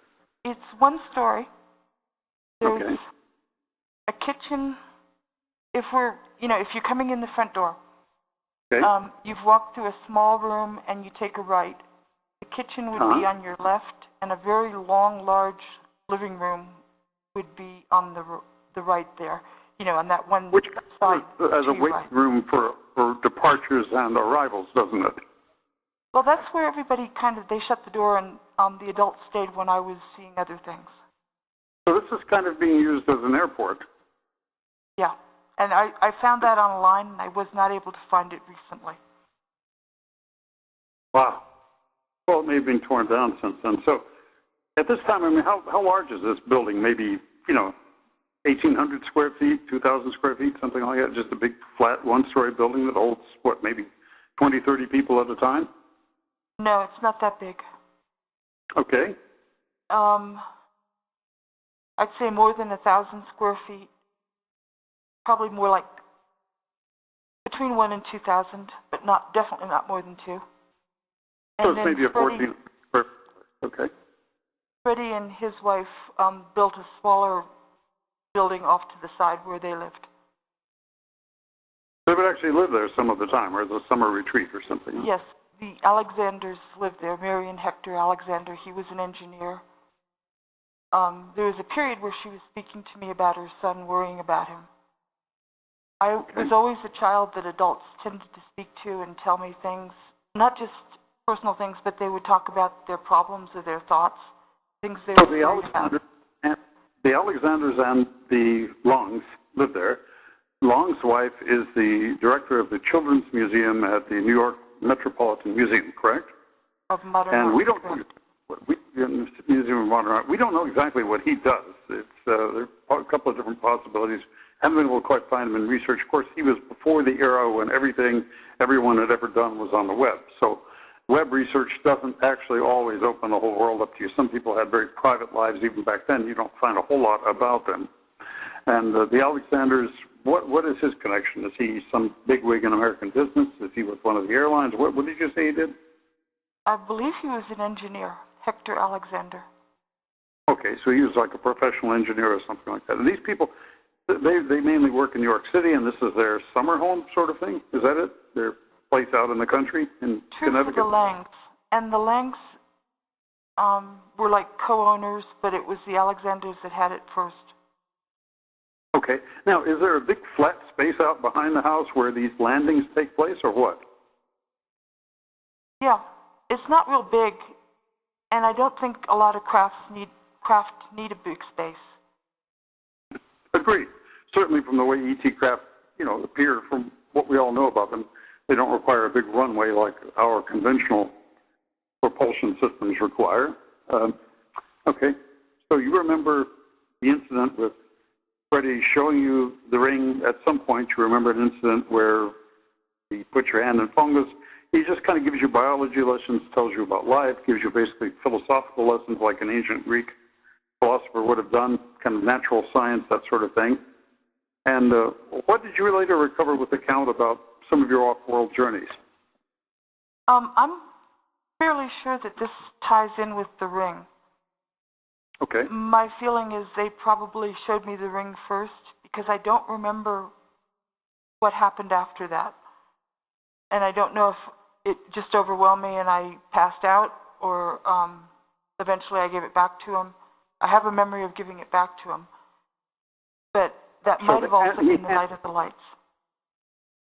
C: It's one story. There's
B: Okay.
C: a kitchen. If you're coming in the front door,
B: Okay.
C: you've walked through a small room and you take a right. The kitchen would be on your left, and a very long, large living room would be on the right there. On that one
B: Which
C: side.
B: as a waiting room for departures and arrivals, doesn't it?
C: Well, that's where everybody they shut the door, and the adults stayed when I was seeing other things.
B: So this is kind of being used as an airport.
C: Yeah, and I found that online, and I was not able to find it recently.
B: Wow. Well, it may have been torn down since then. So at this time, I mean, how large is this building? Maybe, 1,800 square feet, 2,000 square feet, something like that? Just a big, flat, one-story building that holds, maybe 20, 30 people at a time?
C: No, it's not that big.
B: Okay.
C: I'd say more than 1,000 square feet. Probably more like between 1 and 2,000, but definitely not more than 2.
B: So
C: And
B: it's maybe a 14 square feet. Okay.
C: Freddie and his wife built a smaller building off to the side where they lived.
B: They would actually live there some of the time, or as a summer retreat or something.
C: Yes, the Alexanders lived there. Mary and Hector Alexander. He was an engineer. There was a period where she was speaking to me about her son, worrying about him. I was always a child that adults tended to speak to and tell me things, not just personal things, but they would talk about their problems or their thoughts, things they were worried about.
B: The Alexanders and the Longs lived there. Long's wife is the director of the Children's Museum at the New York Metropolitan Museum, correct?
C: Of modern
B: and
C: art.
B: We don't in the Museum of Modern Art, we don't know exactly what he does. There are a couple of different possibilities. Haven't been able to quite find him in research. Of course, he was before the era when everyone had ever done was on the web. So web research doesn't actually always open the whole world up to you. Some people had very private lives even back then. You don't find a whole lot about them. And the Alexanders, what is his connection? Is he some bigwig in American business? Is he with one of the airlines? What did you say he did?
C: I believe he was an engineer, Hector Alexander.
B: Okay, so he was like a professional engineer or something like that. And these people, they mainly work in New York City, and this is their summer home sort of thing? Is that it? Their place out in the country in Connecticut?
C: True for the Langs. And the Langs were like co-owners, but it was the Alexanders that had it first.
B: Okay. Now, is there a big flat space out behind the house where these landings take place, or what?
C: Yeah. It's not real big, and I don't think a lot of craft need a big space.
B: Agreed. Certainly from the way E.T. craft, appear from what we all know about them, they don't require a big runway like our conventional propulsion systems require. Okay. So you remember the incident with Freddie showing you the ring. At some point, you remember an incident where he put your hand in fungus. He just kind of gives you biology lessons, tells you about life, gives you basically philosophical lessons like an ancient Greek philosopher would have done, kind of natural science, that sort of thing. And what did you later recover with the account about some of your off-world journeys?
C: I'm fairly sure that this ties in with the ring.
B: Okay.
C: My feeling is they probably showed me the ring first, because I don't remember what happened after that. And I don't know if it just overwhelmed me and I passed out, or eventually I gave it back to him. I have a memory of giving it back to him. But that might have also been the night of the lights.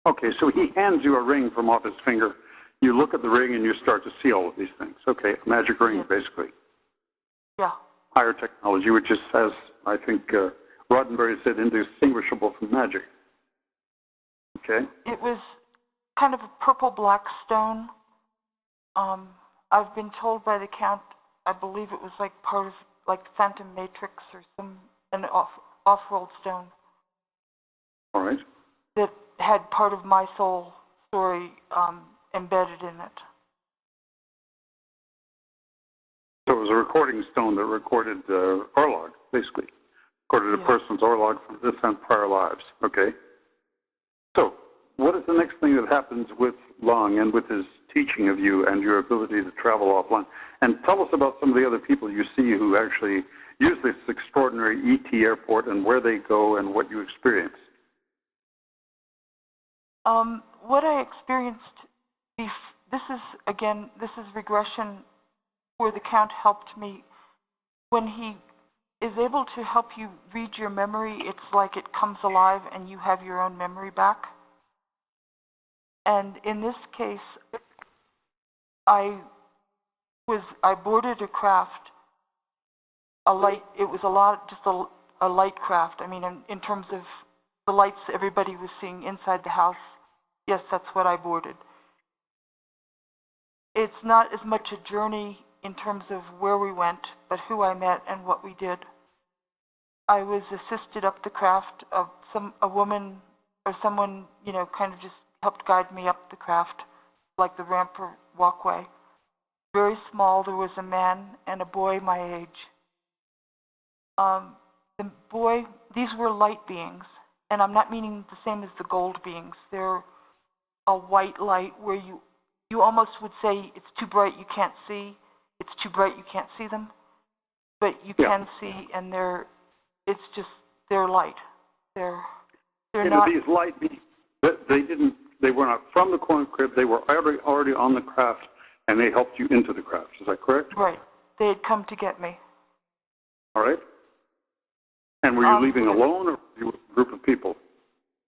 B: Okay, so he hands you a ring from off his finger. You look at the ring and you start to see all of these things. Okay, a magic ring, basically.
C: Yeah.
B: Higher technology, which is, as I think Roddenberry said, indistinguishable from magic. Okay.
C: It was kind of a purple-black stone. I've been told by the Count, I believe it was like part of like the Phantom Matrix or an off-world stone.
B: All right.
C: That had part of my soul story embedded in it.
B: So it was a recording stone that recorded Orlog, basically. according to the person's orlog from this and prior lives. Okay? So, what is the next thing that happens with Long and with his teaching of you and your ability to travel offline? And tell us about some of the other people you see who actually use this extraordinary ET airport and where they go and what you experience.
C: What I experienced, this is regression where the Count helped me. When he is able to help you read your memory, it's like it comes alive and you have your own memory back. And in this case, I boarded a craft, it was just a light craft. I mean, in terms of the lights everybody was seeing inside the house, yes, that's what I boarded. It's not as much a journey in terms of where we went, but who I met and what we did. I was assisted up the craft of a woman or someone, kind of just helped guide me up the craft, like the ramp or walkway. Very small, there was a man and a boy my age. The boy, these were light beings, and I'm not meaning the same as the gold beings. They're a white light where you almost would say it's too bright, you can't see. It's too bright, you can't see them. But you can see, and they're light. They're not.
B: These light beings, they were not from the corn crib, they were already on the craft, and they helped you into the craft. Is that correct?
C: Right. They had come to get me.
B: All right. And were you leaving alone, or were you with a group of people?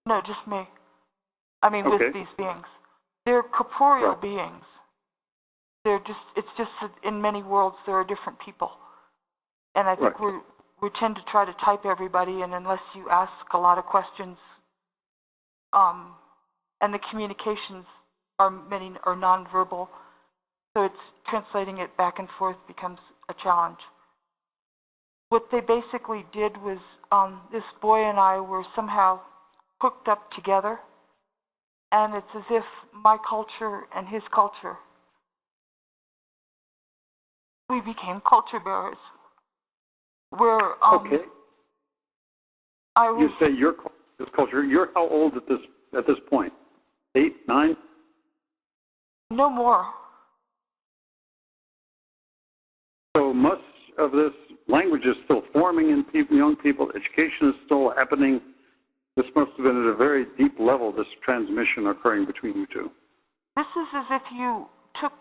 C: No, just me. I mean, with these beings. They're corporeal beings. It's just that in many worlds there are different people. And I think we tend to try to type everybody, and unless you ask a lot of questions, and the communications many are nonverbal, so it's translating it back and forth becomes a challenge. What they basically did was, this boy and I were somehow hooked up together, and it's as if my culture and his culture, we became culture bearers. Where
B: you say your culture. You're how old at this point? 8, 9?
C: No more.
B: So much of this language is still forming in young people. Education is still happening. This must have been at a very deep level, this transmission occurring between you two.
C: This is as if you took,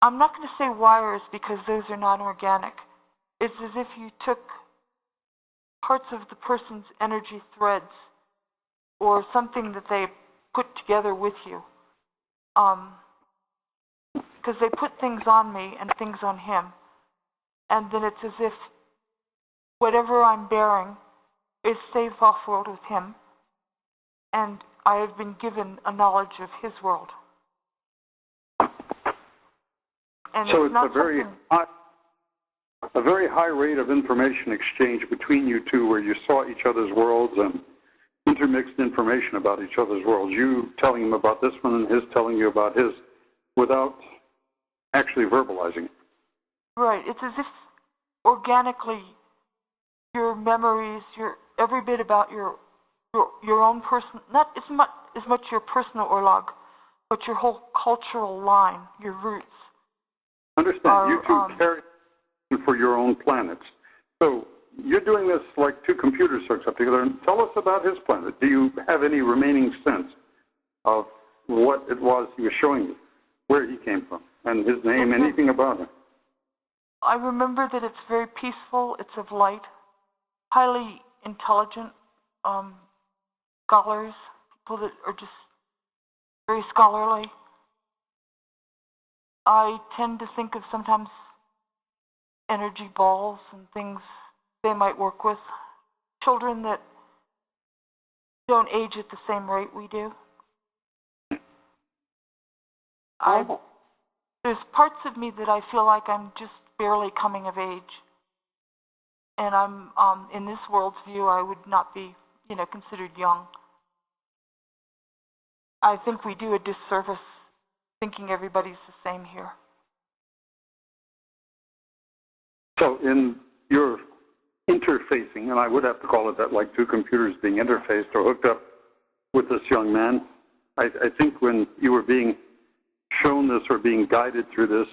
C: I'm not going to say wires because those are not organic. It's as if you took parts of the person's energy threads or something that they put together with you. Because they put things on me and things on him. And then it's as if whatever I'm bearing is saved off-world with him. And I have been given a knowledge of his world. And
B: so
C: it's not
B: a very high rate of information exchange between you two where you saw each other's worlds and intermixed information about each other's worlds. You telling him about this one and his telling you about his without actually verbalizing it.
C: Right. It's as if organically your memories, every bit about your own person, not as much your personal orlog, but your whole cultural line, your roots.
B: Understand. You two carry for your own planets. So you're doing this like two computers hooked up together. And tell us about his planet. Do you have any remaining sense of what it was he was showing you, where he came from, and his name, anything about him?
C: I remember that it's very peaceful. It's of light, highly intelligent scholars, people that are just very scholarly. I tend to think of sometimes energy balls and things they might work with. Children that don't age at the same rate we do. There's parts of me that I feel like I'm just barely coming of age. And I'm, in this world's view, I would not be, considered young. I think we do a disservice thinking everybody's the same here.
B: So in your interfacing, and I would have to call it that, like two computers being interfaced or hooked up with this young man. I think when you were being shown this or being guided through this,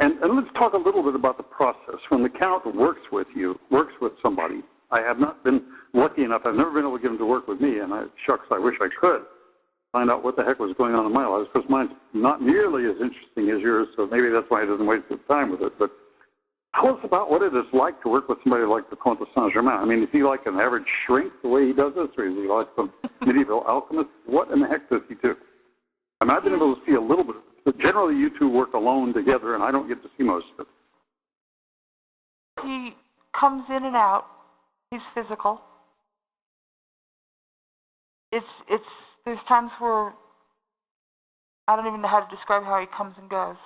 B: and let's talk a little bit about the process. When the Count works with you, works with somebody, I have not been lucky enough, I've never been able to get him to work with me, and shucks, I wish I could find out what the heck was going on in my life, because mine's not nearly as interesting as yours, so maybe that's why he doesn't waste his time with it. But tell us about what it is like to work with somebody like the Comte de Saint-Germain. I mean, is he like an average shrink the way he does this, or is he like some medieval alchemist? What in the heck does he do? I mean, I've been able to see a little bit, but generally you two work alone together, and I don't get to see most of it.
C: He comes in and out. He's physical. There's times where I don't even know how to describe how he comes and goes,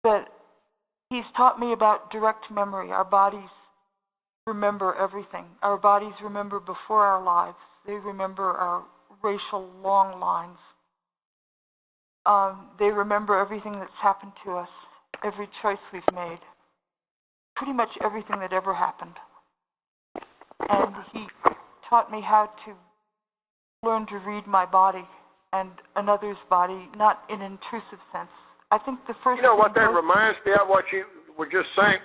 C: but he's taught me about direct memory. Our bodies remember everything. Our bodies remember before our lives. They remember our racial long lines. They remember everything that's happened to us, every choice we've made, pretty much everything that ever happened. And he taught me how to learn to read my body and another's body, not in an intrusive sense. I think the first...
A: You know what that reminds me of, what you were just saying,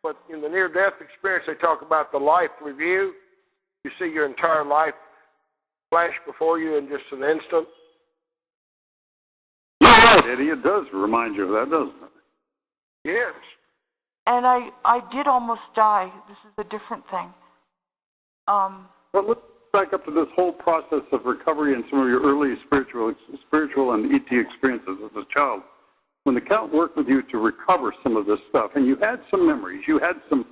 A: but in the near-death experience, they talk about the life review. You see your entire life flash before you in just an instant.
B: Yeah, Eddie, it does remind you of that, doesn't it?
A: Yes.
C: And I did almost die. This is a different thing.
B: But let's back up to this whole process of recovery and some of your early spiritual and ET experiences as a child. When the Count worked with you to recover some of this stuff, and you had some memories, you had some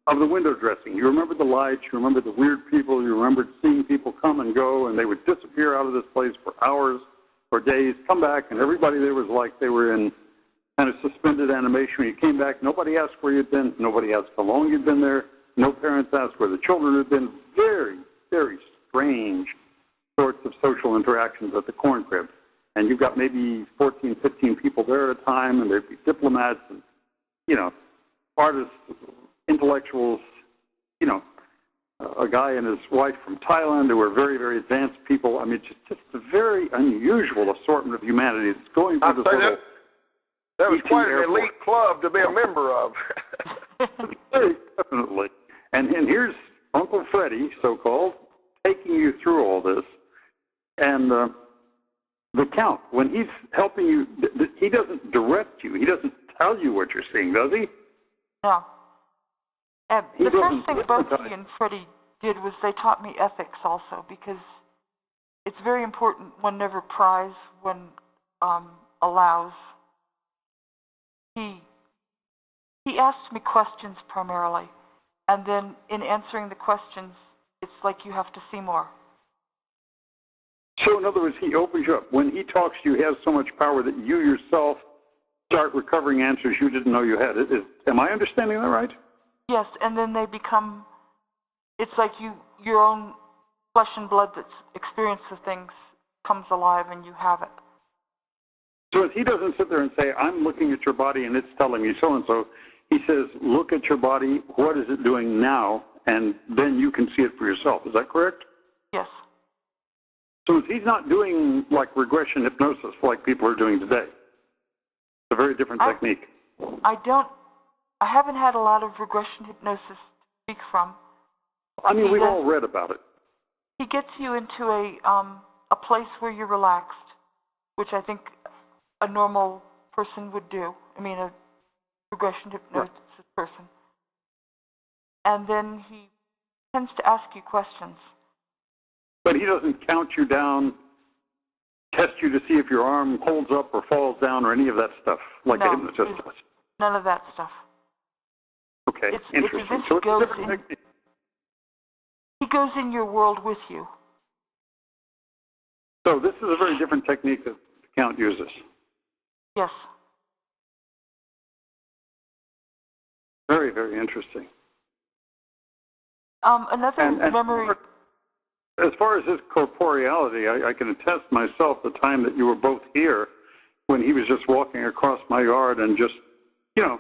B: of the window dressing. You remembered the lights, you remembered the weird people, you remembered seeing people come and go, and they would disappear out of this place for hours or days, come back, and everybody there was like they were in kind of suspended animation. When you came back, nobody asked where you'd been, nobody asked how long you'd been there, no parents asked where the children had been. Very, very strange sorts of social interactions at the corn crib. And you've got maybe 14, 15 people there at a time, and there'd be diplomats and, you know, artists, intellectuals, you know, a guy and his wife from Thailand who were very, very advanced people. I mean, just a very unusual assortment of humanity that's going through this little...
A: That was quite an elite club to be a member of.
B: Definitely. And here's Uncle Freddie, so-called, taking you through all this. And the Count, when he's helping you, he doesn't direct you. He doesn't tell you what you're seeing, does he?
C: No. The first thing both he and Freddie did was they taught me ethics also, because it's very important. One never pries, one allows. He asked me questions primarily, and then in answering the questions, it's like you have to see more.
B: So in other words, he opens you up. When he talks to you, he has so much power that you yourself start recovering answers you didn't know you had. Am I understanding that right?
C: Yes, and then they become, it's like your own flesh and blood that's experienced the things comes alive and you have it.
B: So he doesn't sit there and say, I'm looking at your body and it's telling me so-and-so. He says, look at your body, what is it doing now? And then you can see it for yourself. Is that correct?
C: Yes.
B: So he's not doing like regression hypnosis like people are doing today. It's a very different technique.
C: I haven't had a lot of regression hypnosis to speak from.
B: I mean, we've all read about it.
C: He gets you into a place where you're relaxed, which I think a normal person would do. I mean, a regression hypnosis person. And then he tends to ask you questions.
B: But he doesn't count you down, test you to see if your arm holds up or falls down or any of that stuff, like a hypnotist does.
C: None of that stuff.
B: Okay, interesting. So it's a different technique.
C: He goes in your world with you.
B: So this is a very different technique that the Count uses.
C: Yes.
B: Very, very interesting.
C: Another memory...
B: As far as his corporeality, I can attest myself the time that you were both here when he was just walking across my yard and just, you know,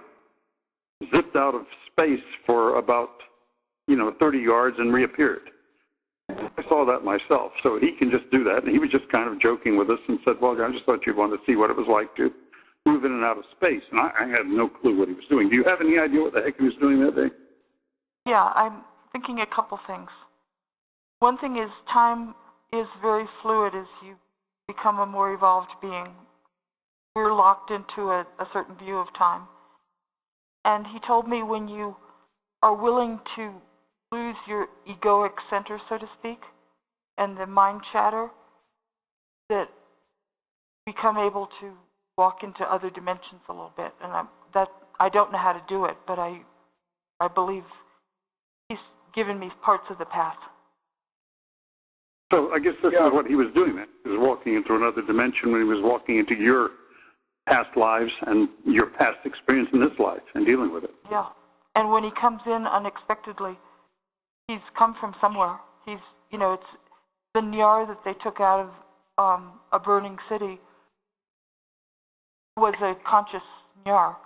B: zipped out of space for about 30 yards and reappeared. I saw that myself, so he can just do that. And he was just kind of joking with us and said, well, I just thought you'd want to see what it was like to move in and out of space. And I had no clue what he was doing. Do you have any idea what the heck he was doing that day?
C: Yeah, I'm thinking a couple things. One thing is time is very fluid as you become a more evolved being. We're locked into a certain view of time. And he told me when you are willing to lose your egoic center, so to speak, and the mind chatter, that you become able to walk into other dimensions a little bit. And I don't know how to do it, but I believe he's given me parts of the path.
B: So I guess this is what he was doing then. He was walking into another dimension when he was walking into your past lives and your past experience in this life and dealing with it.
C: Yeah. And when he comes in unexpectedly, he's come from somewhere. He's, it's the Nyar that they took out of a burning city was a conscious Nyar.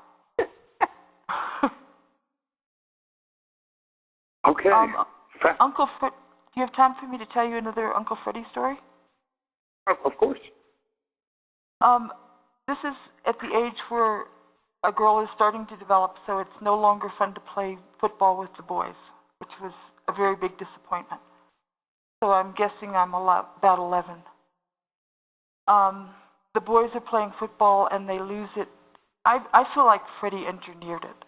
B: Okay.
C: Uncle Fred, do you have time for me to tell you another Uncle Freddie story?
B: Of course.
C: This is at the age where a girl is starting to develop, so it's no longer fun to play football with the boys, which was a very big disappointment. So I'm guessing I'm about 11. The boys are playing football and they lose it. I feel like Freddie engineered it.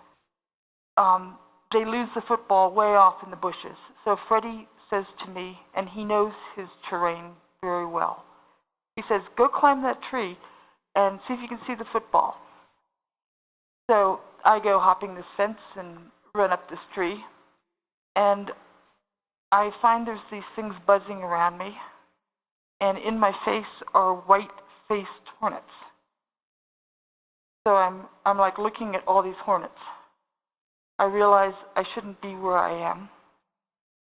C: They lose the football way off in the bushes. So Freddie says to me, and he knows his terrain very well, he says, go climb that tree and see if you can see the football. So I go hopping this fence and run up this tree, and I find there's these things buzzing around me, and in my face are white-faced hornets. So I'm like looking at all these hornets. I realize I shouldn't be where I am.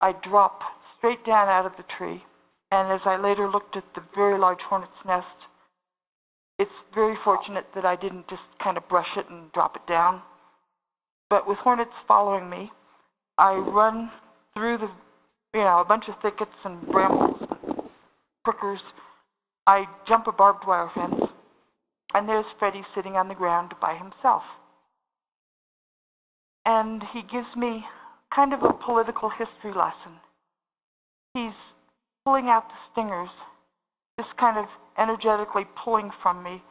C: I drop straight down out of the tree, and as I later looked at the very large hornet's nest, it's very fortunate that I didn't just kind of brush it and drop it down. But with hornets following me, I run through a bunch of thickets and brambles and prickers. I jump a barbed wire fence, and there's Freddie sitting on the ground by himself. And he gives me kind of a political history lesson. He's pulling out the stingers, just kind of energetically pulling from me,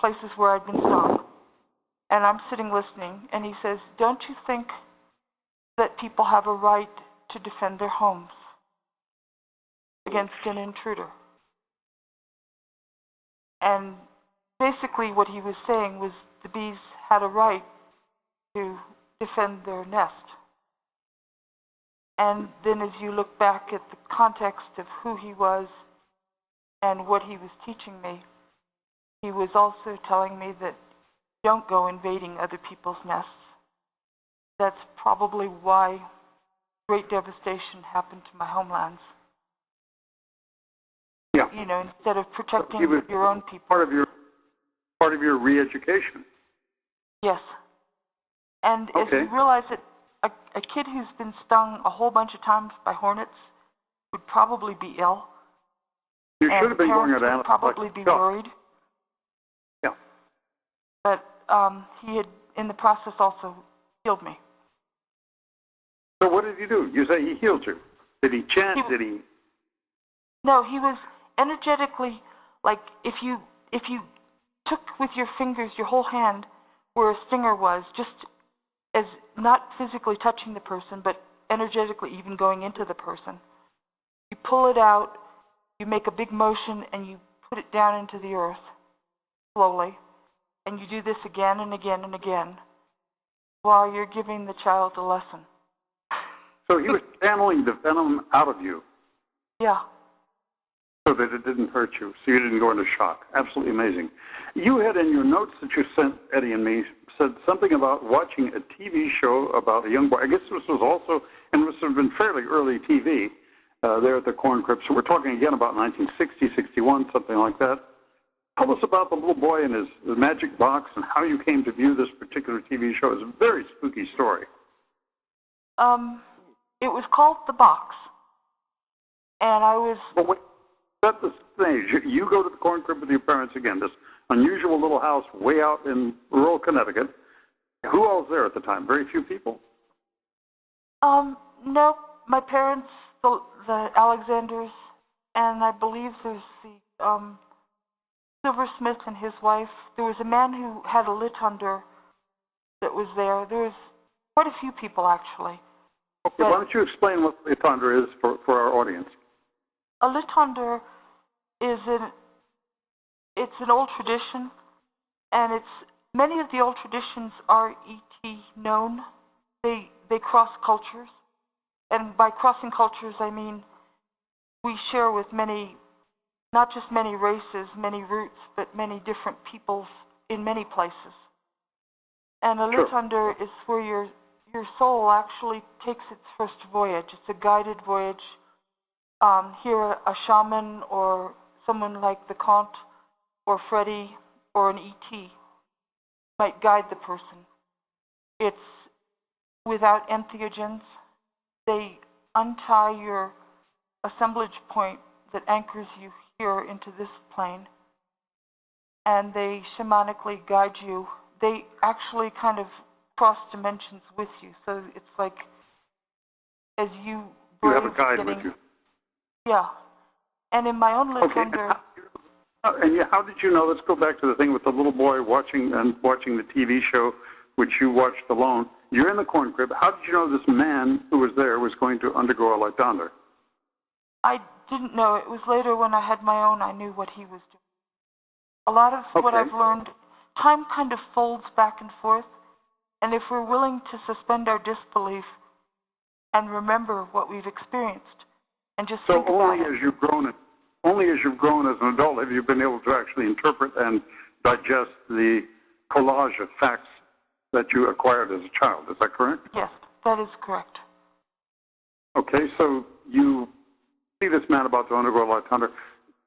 C: places where I'd been stung. And I'm sitting listening, and he says, don't you think that people have a right to defend their homes against an intruder? And basically what he was saying was the bees had a right to defend their nest. And then as you look back at the context of who he was and what he was teaching me, he was also telling me that don't go invading other people's nests. That's probably why great devastation happened to my homelands.
B: Yeah.
C: Instead of protecting your own people.
B: Part of your re-education.
C: Yes. And as you realize that a kid who's been stung a whole bunch of times by hornets would probably be ill.
B: You should have been going at
C: animals. Probably be worried.
B: Yeah.
C: But he had, in the process, also healed me.
B: So what did he do? You say he healed you. Did he chant? Did he?
C: No, he was energetically, like if you took with your fingers your whole hand where a stinger was, just as not physically touching the person, but energetically even going into the person. You pull it out, you make a big motion, and you put it down into the earth slowly. And you do this again and again and again while you're giving the child a lesson.
B: So he was channeling the venom out of you.
C: Yeah.
B: So that it didn't hurt you, so you didn't go into shock. Absolutely amazing. You had in your notes that you sent Eddie and me, said something about watching a TV show about a young boy. I guess this was also, and this would have been fairly early TV, there at the Corn Crypt. So we're talking again about 1960, 61, something like that. Tell us about the little boy and his magic box and how you came to view this particular TV show. It's a very spooky story.
C: It was called The Box. And I was...
B: But wait, set the stage. You go to the corn crib with your parents again, this unusual little house way out in rural Connecticut. Who all was there at the time? Very few people?
C: No, my parents, the Alexanders, and I believe there's the silversmith and his wife. There was a man who had a lit under that was there. There was quite a few people, actually.
B: Okay, why don't you explain what lit under is for our audience?
C: A lit under is it's an old tradition, and many of the old traditions are ET known. They cross cultures, and by crossing cultures I mean we share with many, not just many races, many roots, but many different peoples in many places. And a lit under is where your soul actually takes its first voyage. It's a guided voyage. Here, a shaman or someone like the Count or Freddy or an ET might guide the person. It's without entheogens. They untie your assemblage point that anchors you here into this plane, and they shamanically guide you. They actually kind of cross dimensions with you, so it's like as you
B: have a guide with you.
C: Yeah, and in my own lit under.
B: And how did you know? Let's go back to the thing with the little boy watching the TV show, which you watched alone. You're in the corn crib. How did you know this man who was there was going to undergo a lit under?
C: I didn't know. It was later when I had my own, I knew what he was doing. A lot of what I've learned, time kind of folds back and forth, and if we're willing to suspend our disbelief and remember what we've experienced, and just think about it.
B: Only as you've grown as an adult have you been able to actually interpret and digest the collage of facts that you acquired as a child. Is that correct?
C: Yes, that is correct.
B: Okay, so you see this man about to undergo a lit under.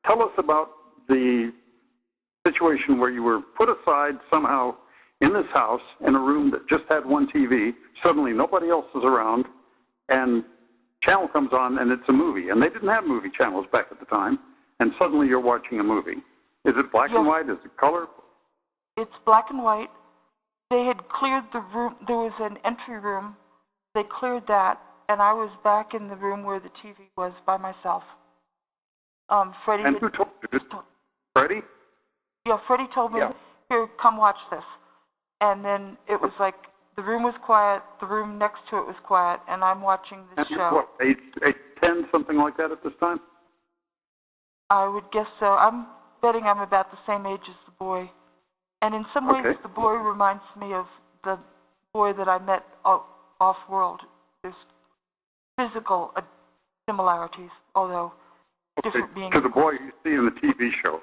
B: Tell us about the situation where you were put aside somehow in this house in a room that just had one TV. Suddenly nobody else is around, and channel comes on and it's a movie. And they didn't have movie channels back at the time, and suddenly you're watching a movie. Is it black and white? Is it color?
C: It's black and white. They had cleared the room. There was an entry room. They cleared that, and I was back in the room where the TV was by myself. Freddie.
B: And who told you? Freddie?
C: Yeah, Freddie told me, here, come watch this. And then it was like the room was quiet, the room next to it was quiet, and I'm watching the show.
B: What, 8, 10, something like that at this time?
C: I would guess so. I'm betting I'm about the same age as the boy. And in some ways, the boy reminds me of the boy that I met off-world. There's physical similarities, although different beings.
B: To the boy you see in the TV show.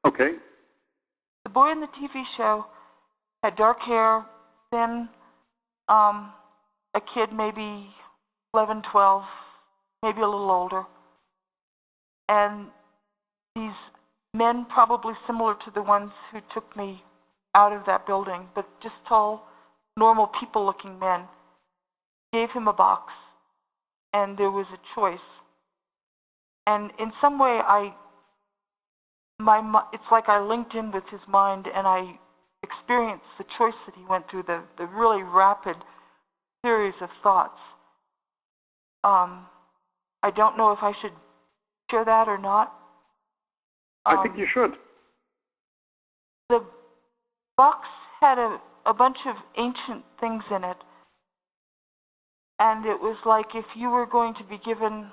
B: Okay.
C: The boy in the TV show had dark hair, thin, a kid maybe 11, 12, maybe a little older. And these men, probably similar to the ones who took me out of that building, but just tall, normal people-looking men, gave him a box, and there was a choice. And in some way, it's like I linked in with his mind, and I experienced the choice that he went through, the really rapid series of thoughts. I don't know if I should share that or not.
B: I think you should.
C: The box had a bunch of ancient things in it, and it was like if you were going to be given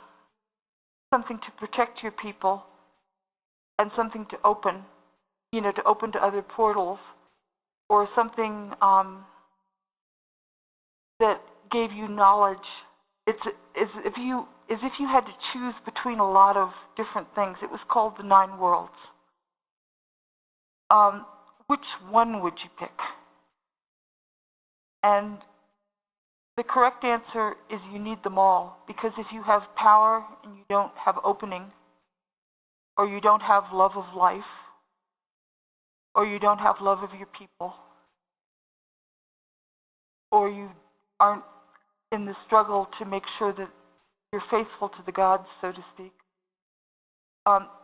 C: something to protect your people and something to open, to open to other portals, or something that gave you knowledge. It's as if you had to choose between a lot of different things. It was called the 9 worlds. Which one would you pick? And the correct answer is you need them all, because if you have power and you don't have opening, or you don't have love of life, or you don't have love of your people, or you aren't in the struggle to make sure that you're faithful to the gods, so to speak.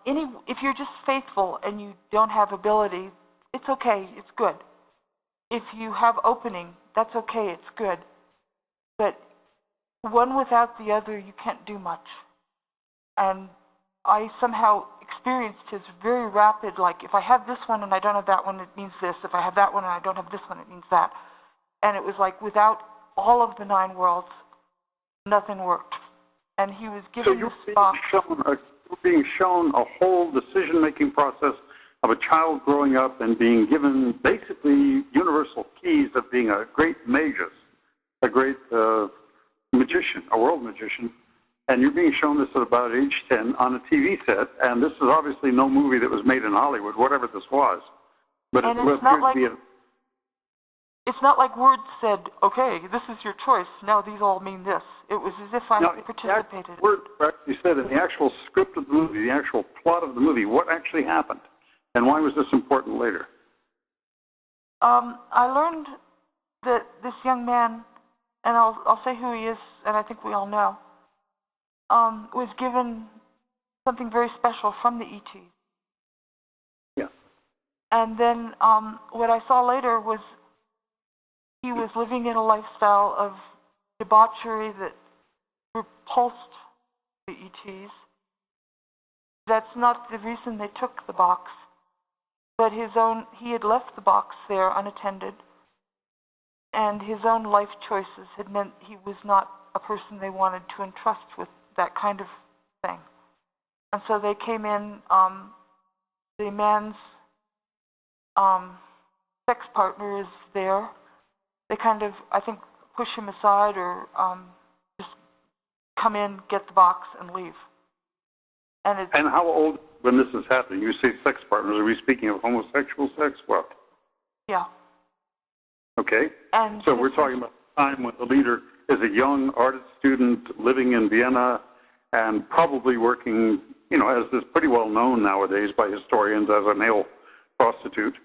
C: If you're just faithful and you don't have ability, it's okay, it's good. If you have opening, that's okay, it's good. But one without the other, you can't do much. And I somehow experienced his very rapid, like, if I have this one and I don't have that one, it means this. If I have that one and I don't have this one, it means that. And it was like, without all of the 9 worlds, nothing worked. And he was given this box.
B: You're being shown a whole decision-making process of a child growing up and being given basically universal keys of being a great magus, a great magician, a world magician. And you're being shown this at about age 10 on a TV set, and this is obviously no movie that was made in Hollywood, whatever this was. But
C: and
B: it was
C: it's not like words said, okay, this is your choice, now these all mean this. It was as if I participated.
B: The word actually said in the actual script of the movie, the actual plot of the movie, what actually happened, and why was this important later?
C: I learned that this young man, and I'll say who he is, and I think we all know, was given something very special from the ET.
B: Yeah.
C: And then what I saw later was he was living in a lifestyle of debauchery that repulsed the ETs. That's not the reason they took the box, but he had left the box there unattended, and his own life choices had meant he was not a person they wanted to entrust with that kind of thing. And so they came in, the man's sex partner is there. They kind of, I think, push him aside or just come in, get the box, and leave. And
B: how old when this is happening? You say sex partners. Are we speaking of homosexual sex? What?
C: Yeah.
B: Okay.
C: And
B: so we're talking about a time when the leader is a young artist student living in Vienna and probably working, as is pretty well known nowadays by historians, as a male prostitute.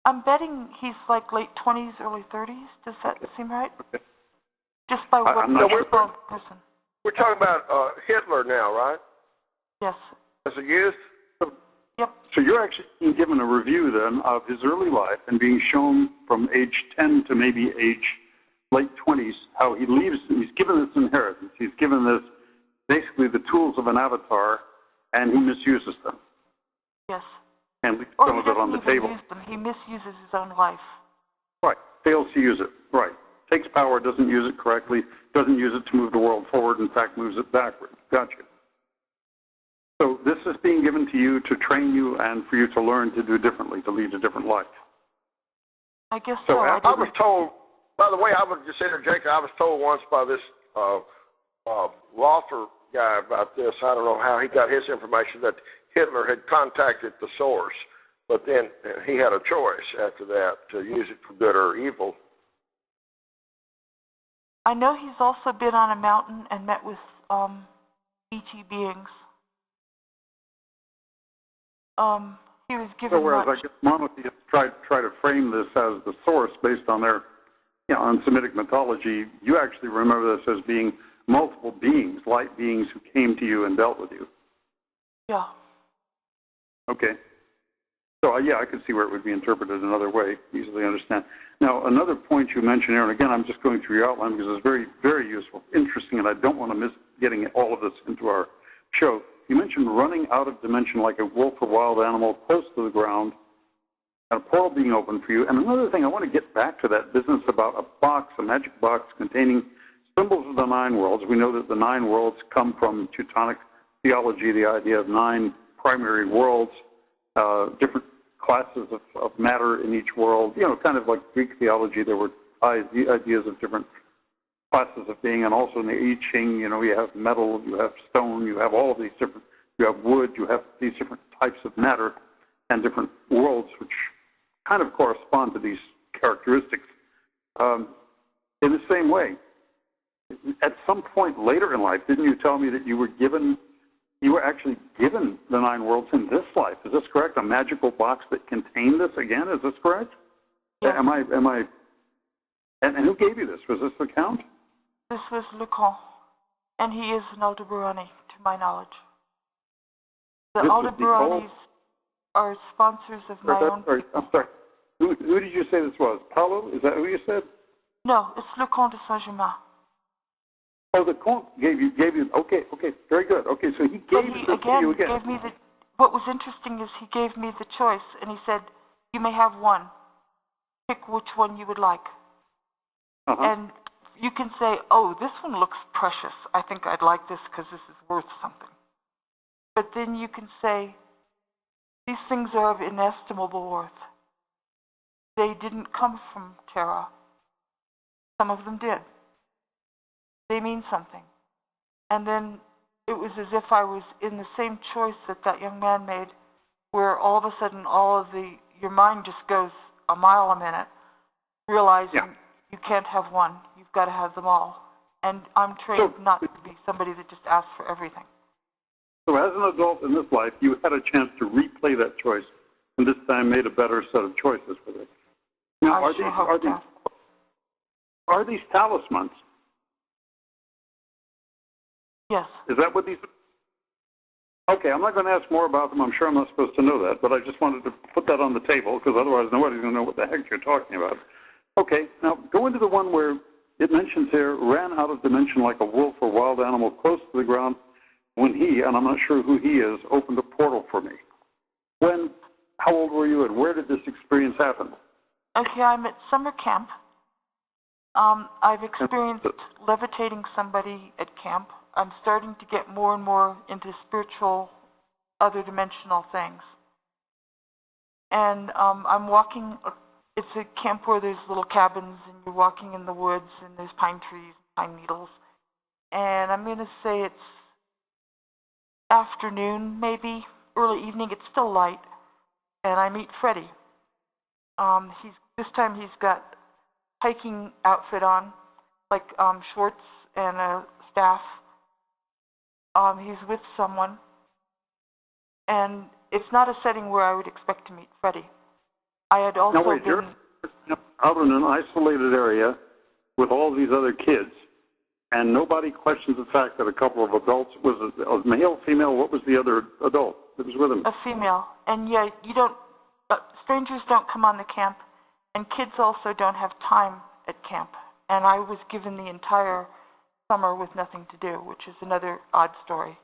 C: I'm betting he's like late 20s, early 30s. Does that seem right? Okay. Just by what person.
A: We're talking about Hitler now, right?
C: Yes.
A: As a youth?
C: Yep.
B: So you're actually being given a review then of his early life and being shown from age 10 to maybe late 20s how he leaves. He's given this inheritance. He's given this basically the tools of an avatar, and he misuses them.
C: Yes.
B: And leaves some of it on the table.
C: He misuses his own life.
B: Right. Fails to use it. Right. Takes power, doesn't use it correctly, doesn't use it to move the world forward, in fact moves it backward. Gotcha. So this is being given to you to train you and for you to learn to do differently, to lead a different life.
C: I guess so.
A: I was told, by the way, I would just interject, I was told once by this Rother guy about this. I don't know how he got his information, that Hitler had contacted the source, but then he had a choice after that to use it for good or evil.
C: I know he's also been on a mountain and met with ET beings. He was given.
B: So whereas I guess monotheists try to frame this as the source based on their, on Semitic mythology, you actually remember this as being multiple beings, light beings who came to you and dealt with you.
C: Yeah.
B: Okay. So, I could see where it would be interpreted another way, easily understand. Now, another point you mentioned, Aaron, again, I'm just going through your outline because it's very, very useful, interesting, and I don't want to miss getting all of this into our show. You mentioned running out of dimension like a wolf or wild animal close to the ground, and a portal being open for you. And another thing, I want to get back to that business about a box, a magic box containing symbols of the 9 worlds. We know that the 9 worlds come from Teutonic theology, the idea of 9 primary worlds, different classes of matter in each world. Kind of like Greek theology, there were ideas of different classes of being, and also in the I Ching, you have metal, you have stone, you have all of these different, you have wood, you have these different types of matter and different worlds which kind of correspond to these characteristics. In the same way, at some point later in life, didn't you tell me that you were actually given the 9 worlds in this life? Is this correct? A magical box that contained this again? Is this correct?
C: Yeah.
B: Am I And who gave you this? Was this the Count?
C: This was Lecan, and he is an Aldebarani, to my knowledge. The Aldebaranis are sponsors of my own.
B: I'm sorry. Who did you say this was? Paulo? Is that who you said?
C: No, it's Lecan de Saint-Germain.
B: Oh, the Count gave you. Okay, very good. Okay, so he gave this to you again.
C: Gave me what was interesting is he gave me the choice, and he said, "You may have one. Pick which one you would like." And you can say, "Oh, this one looks precious. I think I'd like this because this is worth something." But then you can say, "These things are of inestimable worth. They didn't come from Terra. Some of them did. They mean something." And then it was as if I was in the same choice that young man made, where all of a sudden your mind just goes a mile a minute, realizing you can't have one, you've got to have them all. And I'm trained not to be somebody that just asks for everything.
B: So as an adult in this life, you had a chance to replay that choice, and this time made a better set of choices with it. Now, are these talismans?
C: Yes.
B: Is that what these? Okay, I'm not going to ask more about them. I'm sure I'm not supposed to know that, but I just wanted to put that on the table because otherwise nobody's going to know what the heck you're talking about. Okay, now go into the one where it mentions here, ran out of dimension like a wolf or wild animal close to the ground when he, and I'm not sure who he is, opened a portal for me. How old were you and where did this experience happen?
C: Okay, I'm at summer camp. I've experienced levitating somebody at camp. I'm starting to get more and more into spiritual, other dimensional things. And I'm walking, it's a camp where there's little cabins and you're walking in the woods and there's pine trees, pine needles. And I'm going to say it's afternoon, maybe, early evening. It's still light. And I meet Freddie. This time he's got hiking outfit on, like shorts and a staff. He's with someone, and it's not a setting where I would expect to meet Freddie. I had also
B: you're out in an isolated area with all these other kids, and nobody questions the fact that a couple of adults, was it a male, female, what was the other adult that was with him?
C: A female, and yeah, you don't, strangers don't come on the camp, and kids also don't have time at camp, and I was given the entire summer with nothing to do, which is another odd story.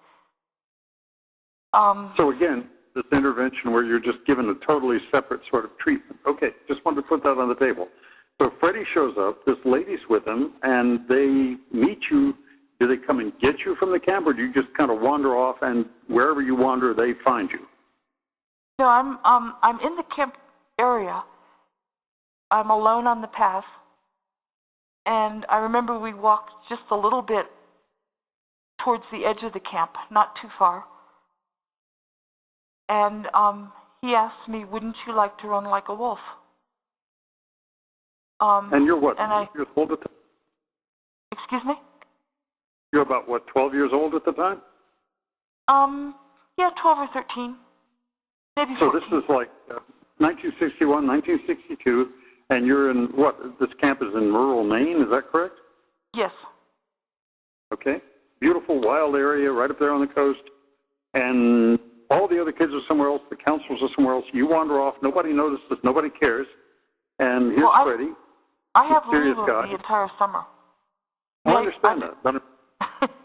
B: So again, this intervention where you're just given a totally separate sort of treatment. Okay, just wanted to put that on the table. So Freddie shows up, this lady's with him, and they meet you. Do they come and get you from the camp, or do you just kind of wander off, and wherever you wander, they find you?
C: No, I'm in the camp area. I'm alone on the path. And I remember we walked just a little bit towards the edge of the camp, not too far. And he asked me, "Wouldn't you like to run like a wolf?"
B: And you're what, 12 years old at the time?
C: Excuse me?
B: You're about, 12 years old at the time?
C: Yeah, 12 or 13. Maybe 14.
B: So this is like 1961, 1962. And you're in this camp is in rural Maine, is that correct?
C: Yes.
B: Okay. Beautiful, wild area right up there on the coast. And all the other kids are somewhere else, the counselors are somewhere else. You wander off, nobody notices, nobody cares. And here's Freddie.
C: I have lived the entire summer.
B: I understand that. But,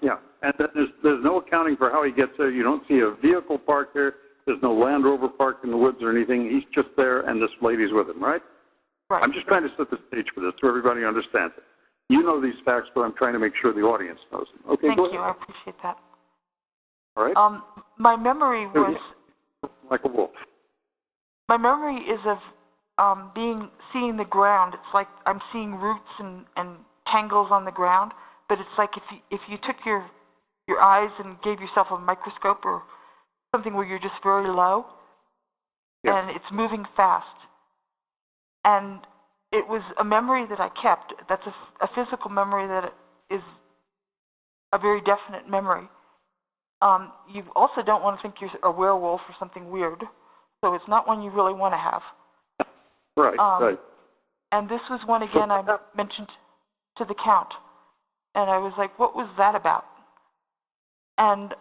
B: yeah. And then there's no accounting for how he gets there. You don't see a vehicle parked there. There's no Land Rover parked in the woods or anything. He's just there, and this lady's with him, right?
C: Right.
B: I'm just trying to set the stage for this so everybody understands it. You know these facts, but I'm trying to make sure the audience knows them. Okay,
C: Thank
B: go ahead.
C: you. I appreciate that.
B: All right.
C: My memory was
B: like a wolf.
C: My memory is of seeing the ground. It's like I'm seeing roots and tangles on the ground. But it's like if you took your eyes and gave yourself a microscope or something where you're just very low, and it's moving fast. And it was a memory that I kept. That's a physical memory that is a very definite memory. You also don't want to think you're a werewolf or something weird, so it's not one you really want to have.
B: Right, right.
C: And this was one, again, I mentioned to the Count. And I was like, what was that about? And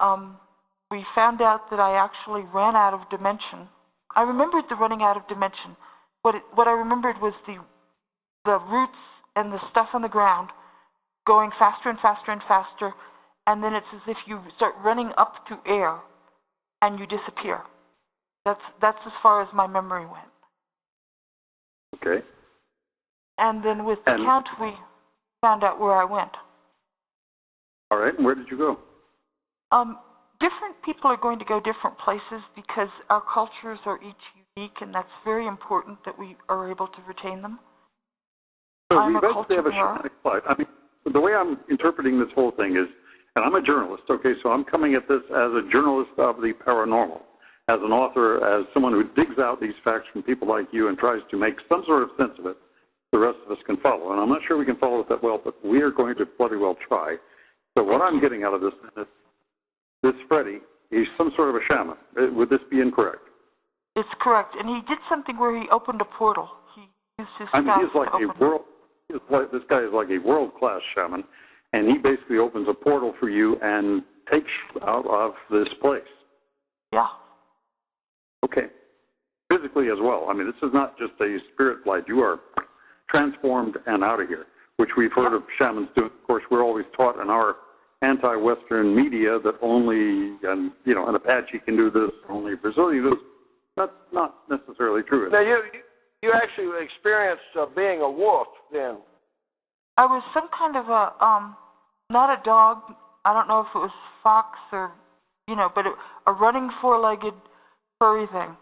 C: we found out that I actually ran out of dimension. I remembered the running out of dimension. What I remembered was the roots and the stuff on the ground going faster and faster and faster, and then it's as if you start running up through air and you disappear. That's as far as my memory went.
B: Okay.
C: And then with the Count, we found out where I went.
B: All right, and where did you go?
C: Different people are going to go different places because our cultures are each unique, and that's very important that we are able to retain them.
B: So we basically have a shamanic life. I mean, the way I'm interpreting this whole thing is, and I'm a journalist, okay, so I'm coming at this as a journalist of the paranormal, as an author, as someone who digs out these facts from people like you and tries to make some sort of sense of it the rest of us can follow. And I'm not sure we can follow it that well, but we are going to bloody well try. So what I'm getting out of this is this Freddie, he's some sort of a shaman. Would this be incorrect?
C: It's correct. And he did something where he opened a portal. He used his staff
B: he's like this guy is like a world-class shaman, and he basically opens a portal for you and takes you out of this place.
C: Yeah.
B: Okay. Physically as well. I mean, this is not just a spirit flight. You are transformed and out of here, which we've heard of shamans doing. Of course, we're always taught in our anti-Western media that only, an Apache can do this, only a Brazilian does. That's not necessarily true.
A: Now, you actually experienced being a wolf then.
C: I was some kind of not a dog. I don't know if it was fox or, but a running four-legged furry thing.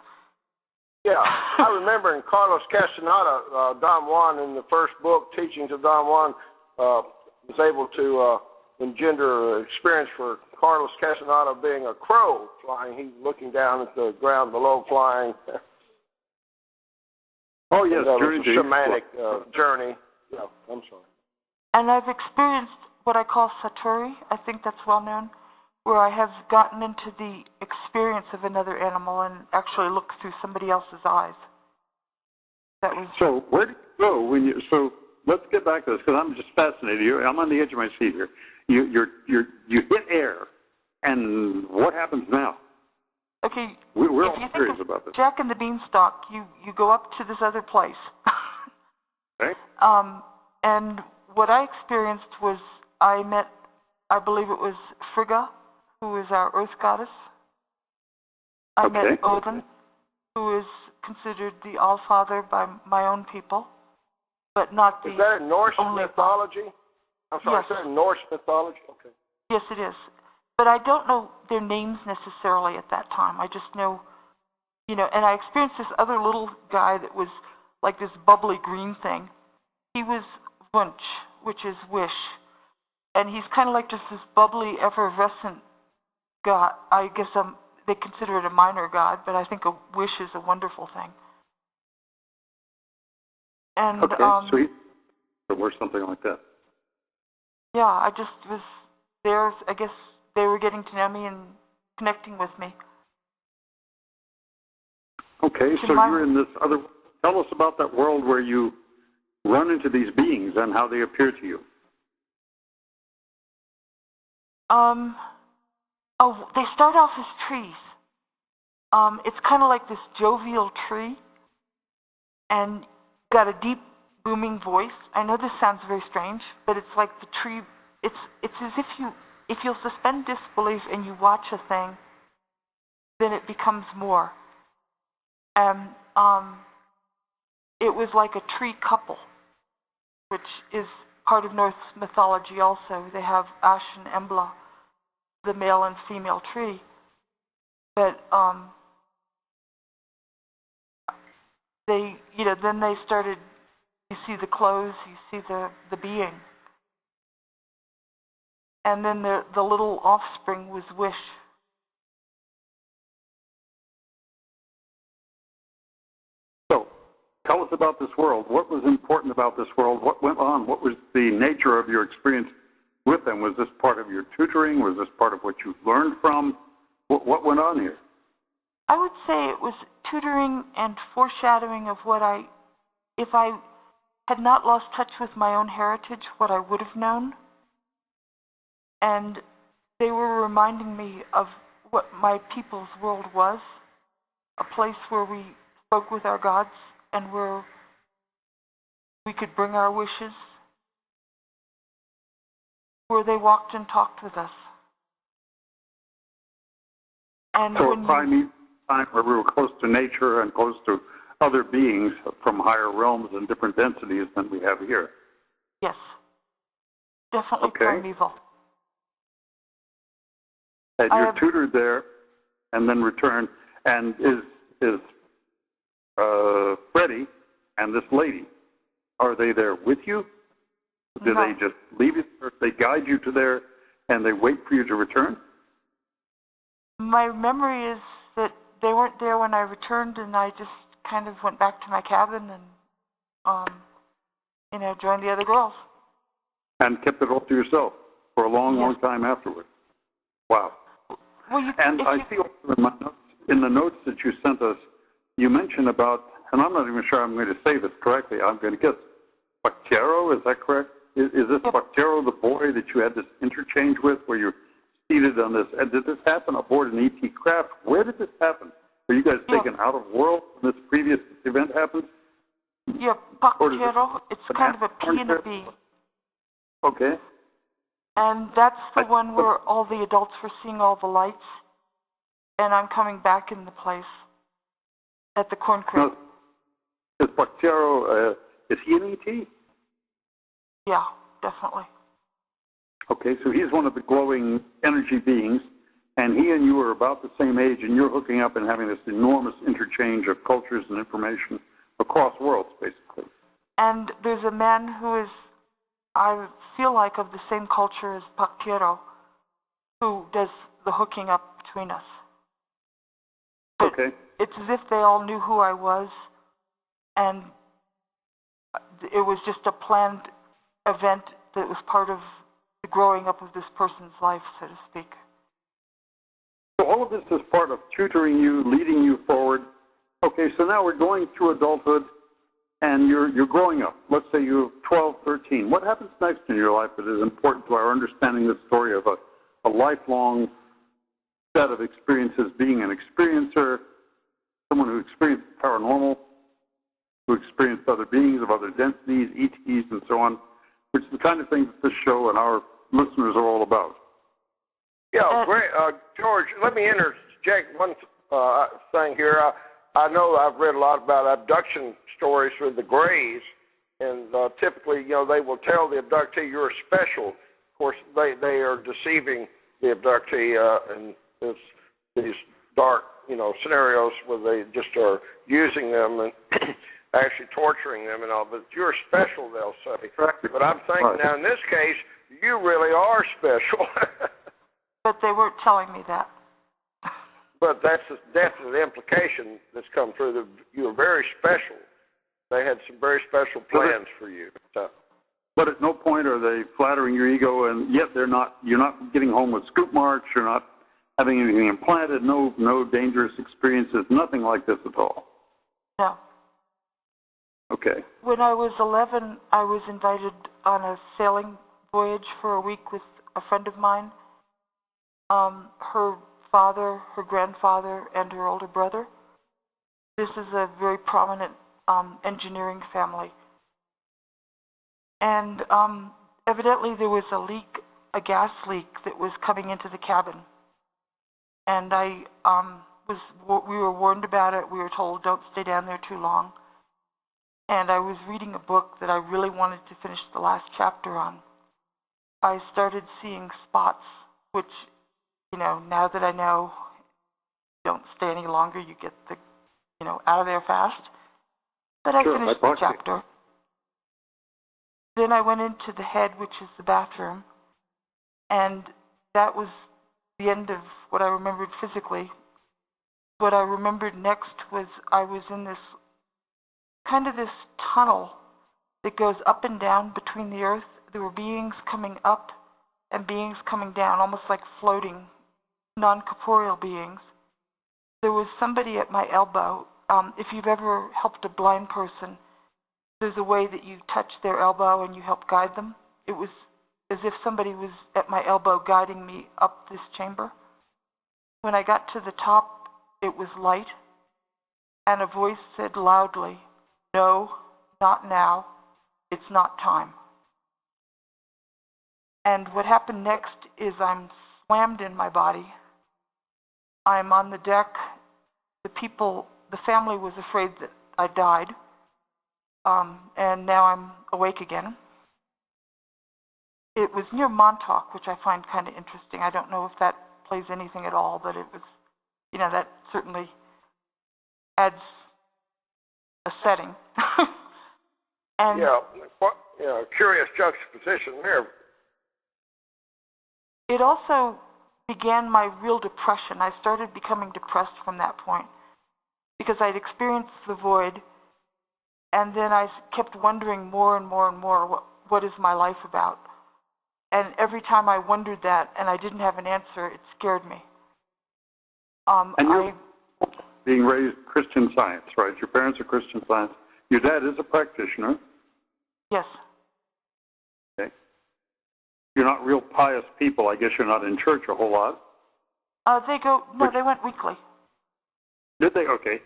A: Yeah, I remember in Carlos Castaneda, Don Juan, in the first book, Teachings of Don Juan, was able to engender experience for Carlos Castaneda being a crow flying. He's looking down at the ground below flying.
B: Oh, yes,
A: that was a shamanic journey. Yeah, I'm sorry.
C: And I've experienced what I call satori. I think that's well known, where I have gotten into the experience of another animal and actually looked through somebody else's eyes. That was.
B: So where did you go when you? So let's get back to this because I'm just fascinated. I'm on the edge of my seat here. You hit air, and what happens now?
C: Okay.
B: We're all curious about this.
C: Jack and the Beanstalk. You go up to this other place.
B: Okay.
C: And what I experienced was I met, I believe it was Frigga, who is our earth goddess. I met Odin, who is considered the Allfather by my own people, but not the.
A: Is that in Norse mythology? I'm sorry,
C: yes.
A: Is that in Norse mythology? Okay.
C: Yes, it is. But I don't know their names necessarily at that time. I just know, and I experienced this other little guy that was like this bubbly green thing. He was Wunsch, which is wish. And he's kind of like just this bubbly, effervescent god. I guess they consider it a minor god, but I think a wish is a wonderful thing. And
B: sweet. Or something like that.
C: Yeah, I just was there. I guess they were getting to know me and connecting with me.
B: Okay, so you're in this other. Tell us about that world where you run into these beings and how they appear to you.
C: They start off as trees. It's kind of like this jovial tree, and got a deep, booming voice. I know this sounds very strange, but it's like the tree. It's as if you'll suspend disbelief and you watch a thing, then it becomes more. And it was like a tree couple, which is part of Norse mythology also. They have Ash and Embla, the male and female tree. But then they started, you see the clothes, you see the being. And then the little offspring was Wish.
B: So, tell us about this world. What was important about this world? What went on? What was the nature of your experience with them? Was this part of your tutoring? Was this part of what you learned from? What went on here?
C: I would say it was tutoring and foreshadowing of what I had not lost touch with my own heritage, what I would have known. And they were reminding me of what my people's world was, a place where we spoke with our gods and where we could bring our wishes, where they walked and talked with us. And
B: so a primeval time where we were close to nature and close to other beings from higher realms and different densities than we have here.
C: Yes, definitely primeval.
B: And you're tutored there and then returned. And is Freddie and this lady, are they there with you? Do they just leave you, or they guide you to there and they wait for you to return?
C: My memory is that they weren't there when I returned, and I just kind of went back to my cabin and, joined the other girls.
B: And kept it all to yourself for a long, long time afterwards. Wow.
C: Well,
B: I see also in my notes, in the notes that you sent us, you mentioned about, and I'm not even sure I'm going to say this correctly, I'm going to guess, Bactero, is that correct? Is this Bactero the boy that you had this interchange with, where you're seated on this? And did this happen aboard an ET craft? Where did this happen? Were you guys taken out of world when this previous event happened?
C: Yeah, Bactero, it's kind of a P and a B.
B: Okay.
C: And that's the one where all the adults were seeing all the lights, and I'm coming back in the place at the corn crib.
B: Is Bactero, is he an ET?
C: Yeah, definitely.
B: Okay, so he's one of the glowing energy beings, and he and you are about the same age, and you're hooking up and having this enormous interchange of cultures and information across worlds, basically.
C: And there's a man who is, I feel like, of the same culture as Bactero, who does the hooking up between us. But it's as if they all knew who I was, and it was just a planned event that was part of the growing up of this person's life, so to speak.
B: So all of this is part of tutoring you, leading you forward. Okay, so now we're going through adulthood, and you're growing up. Let's say you're 12, 13. What happens next in your life that is important to our understanding the story of a lifelong set of experiences, being an experiencer, someone who experienced paranormal, who experienced other beings of other densities, ETs, and so on, which is the kind of thing that this show and our listeners are all about.
A: Yeah, great. George, let me interject one thing here. I know I've read a lot about abduction stories with the Greys, and typically, they will tell the abductee you're special. Of course, they are deceiving the abductee in these dark, scenarios where they just are using them and actually torturing them and all. But you're special, they'll say. But I'm thinking now, in this case, you really are special.
C: But they weren't telling me that.
A: But that's the implication that's come through. That you're very special. They had some very special plans for you. So.
B: But at no point are they flattering your ego, and yet you're not getting home with scoop marks. You're not having anything implanted. No dangerous experiences. Nothing like this at all.
C: No.
B: Okay.
C: When I was 11, I was invited on a sailing voyage for a week with a friend of mine. Her father, her grandfather, and her older brother. This is a very prominent engineering family. And evidently there was a gas leak that was coming into the cabin. And we were warned about it. We were told, don't stay down there too long. And I was reading a book that I really wanted to finish the last chapter on. I started seeing spots, which, now that I know, don't stay any longer, you get out of there fast. But I finished the chapter. Then I went into the head, which is the bathroom, and that was the end of what I remembered physically. What I remembered next was I was in this tunnel that goes up and down between the earth. There were beings coming up and beings coming down, almost like floating, non-corporeal beings. There was somebody at my elbow. If you've ever helped a blind person, there's a way that you touch their elbow and you help guide them. It was as if somebody was at my elbow guiding me up this chamber. When I got to the top, it was light, and a voice said loudly, "No, not now. It's not time." And what happened next is I'm slammed in my body. I'm on the deck. The family was afraid that I died, and now I'm awake again. It was near Montauk, which I find kind of interesting. I don't know if that plays anything at all, but it was, that certainly adds a setting. And
A: curious juxtaposition there.
C: It also began my real depression. I started becoming depressed from that point because I'd experienced the void, and then I kept wondering more and more and more, what is my life about? And every time I wondered that and I didn't have an answer, it scared me.
B: And you're being raised Christian Science, right? Your parents are Christian Science. Your dad is a practitioner.
C: Yes.
B: Okay. You're not real pious people. I guess you're not in church a whole lot.
C: They went weekly.
B: Did they? Okay.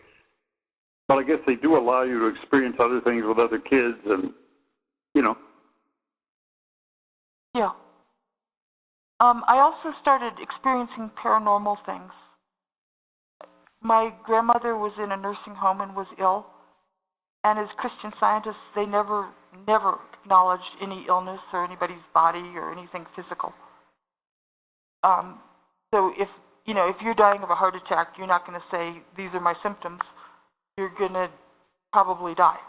B: Well, I guess they do allow you to experience other things with other kids and,
C: Yeah. I also started experiencing paranormal things. My grandmother was in a nursing home and was ill, and as Christian Scientists, they never acknowledged any illness or anybody's body or anything physical. So if you're dying of a heart attack, you're not going to say, "These are my symptoms." You're going to probably die.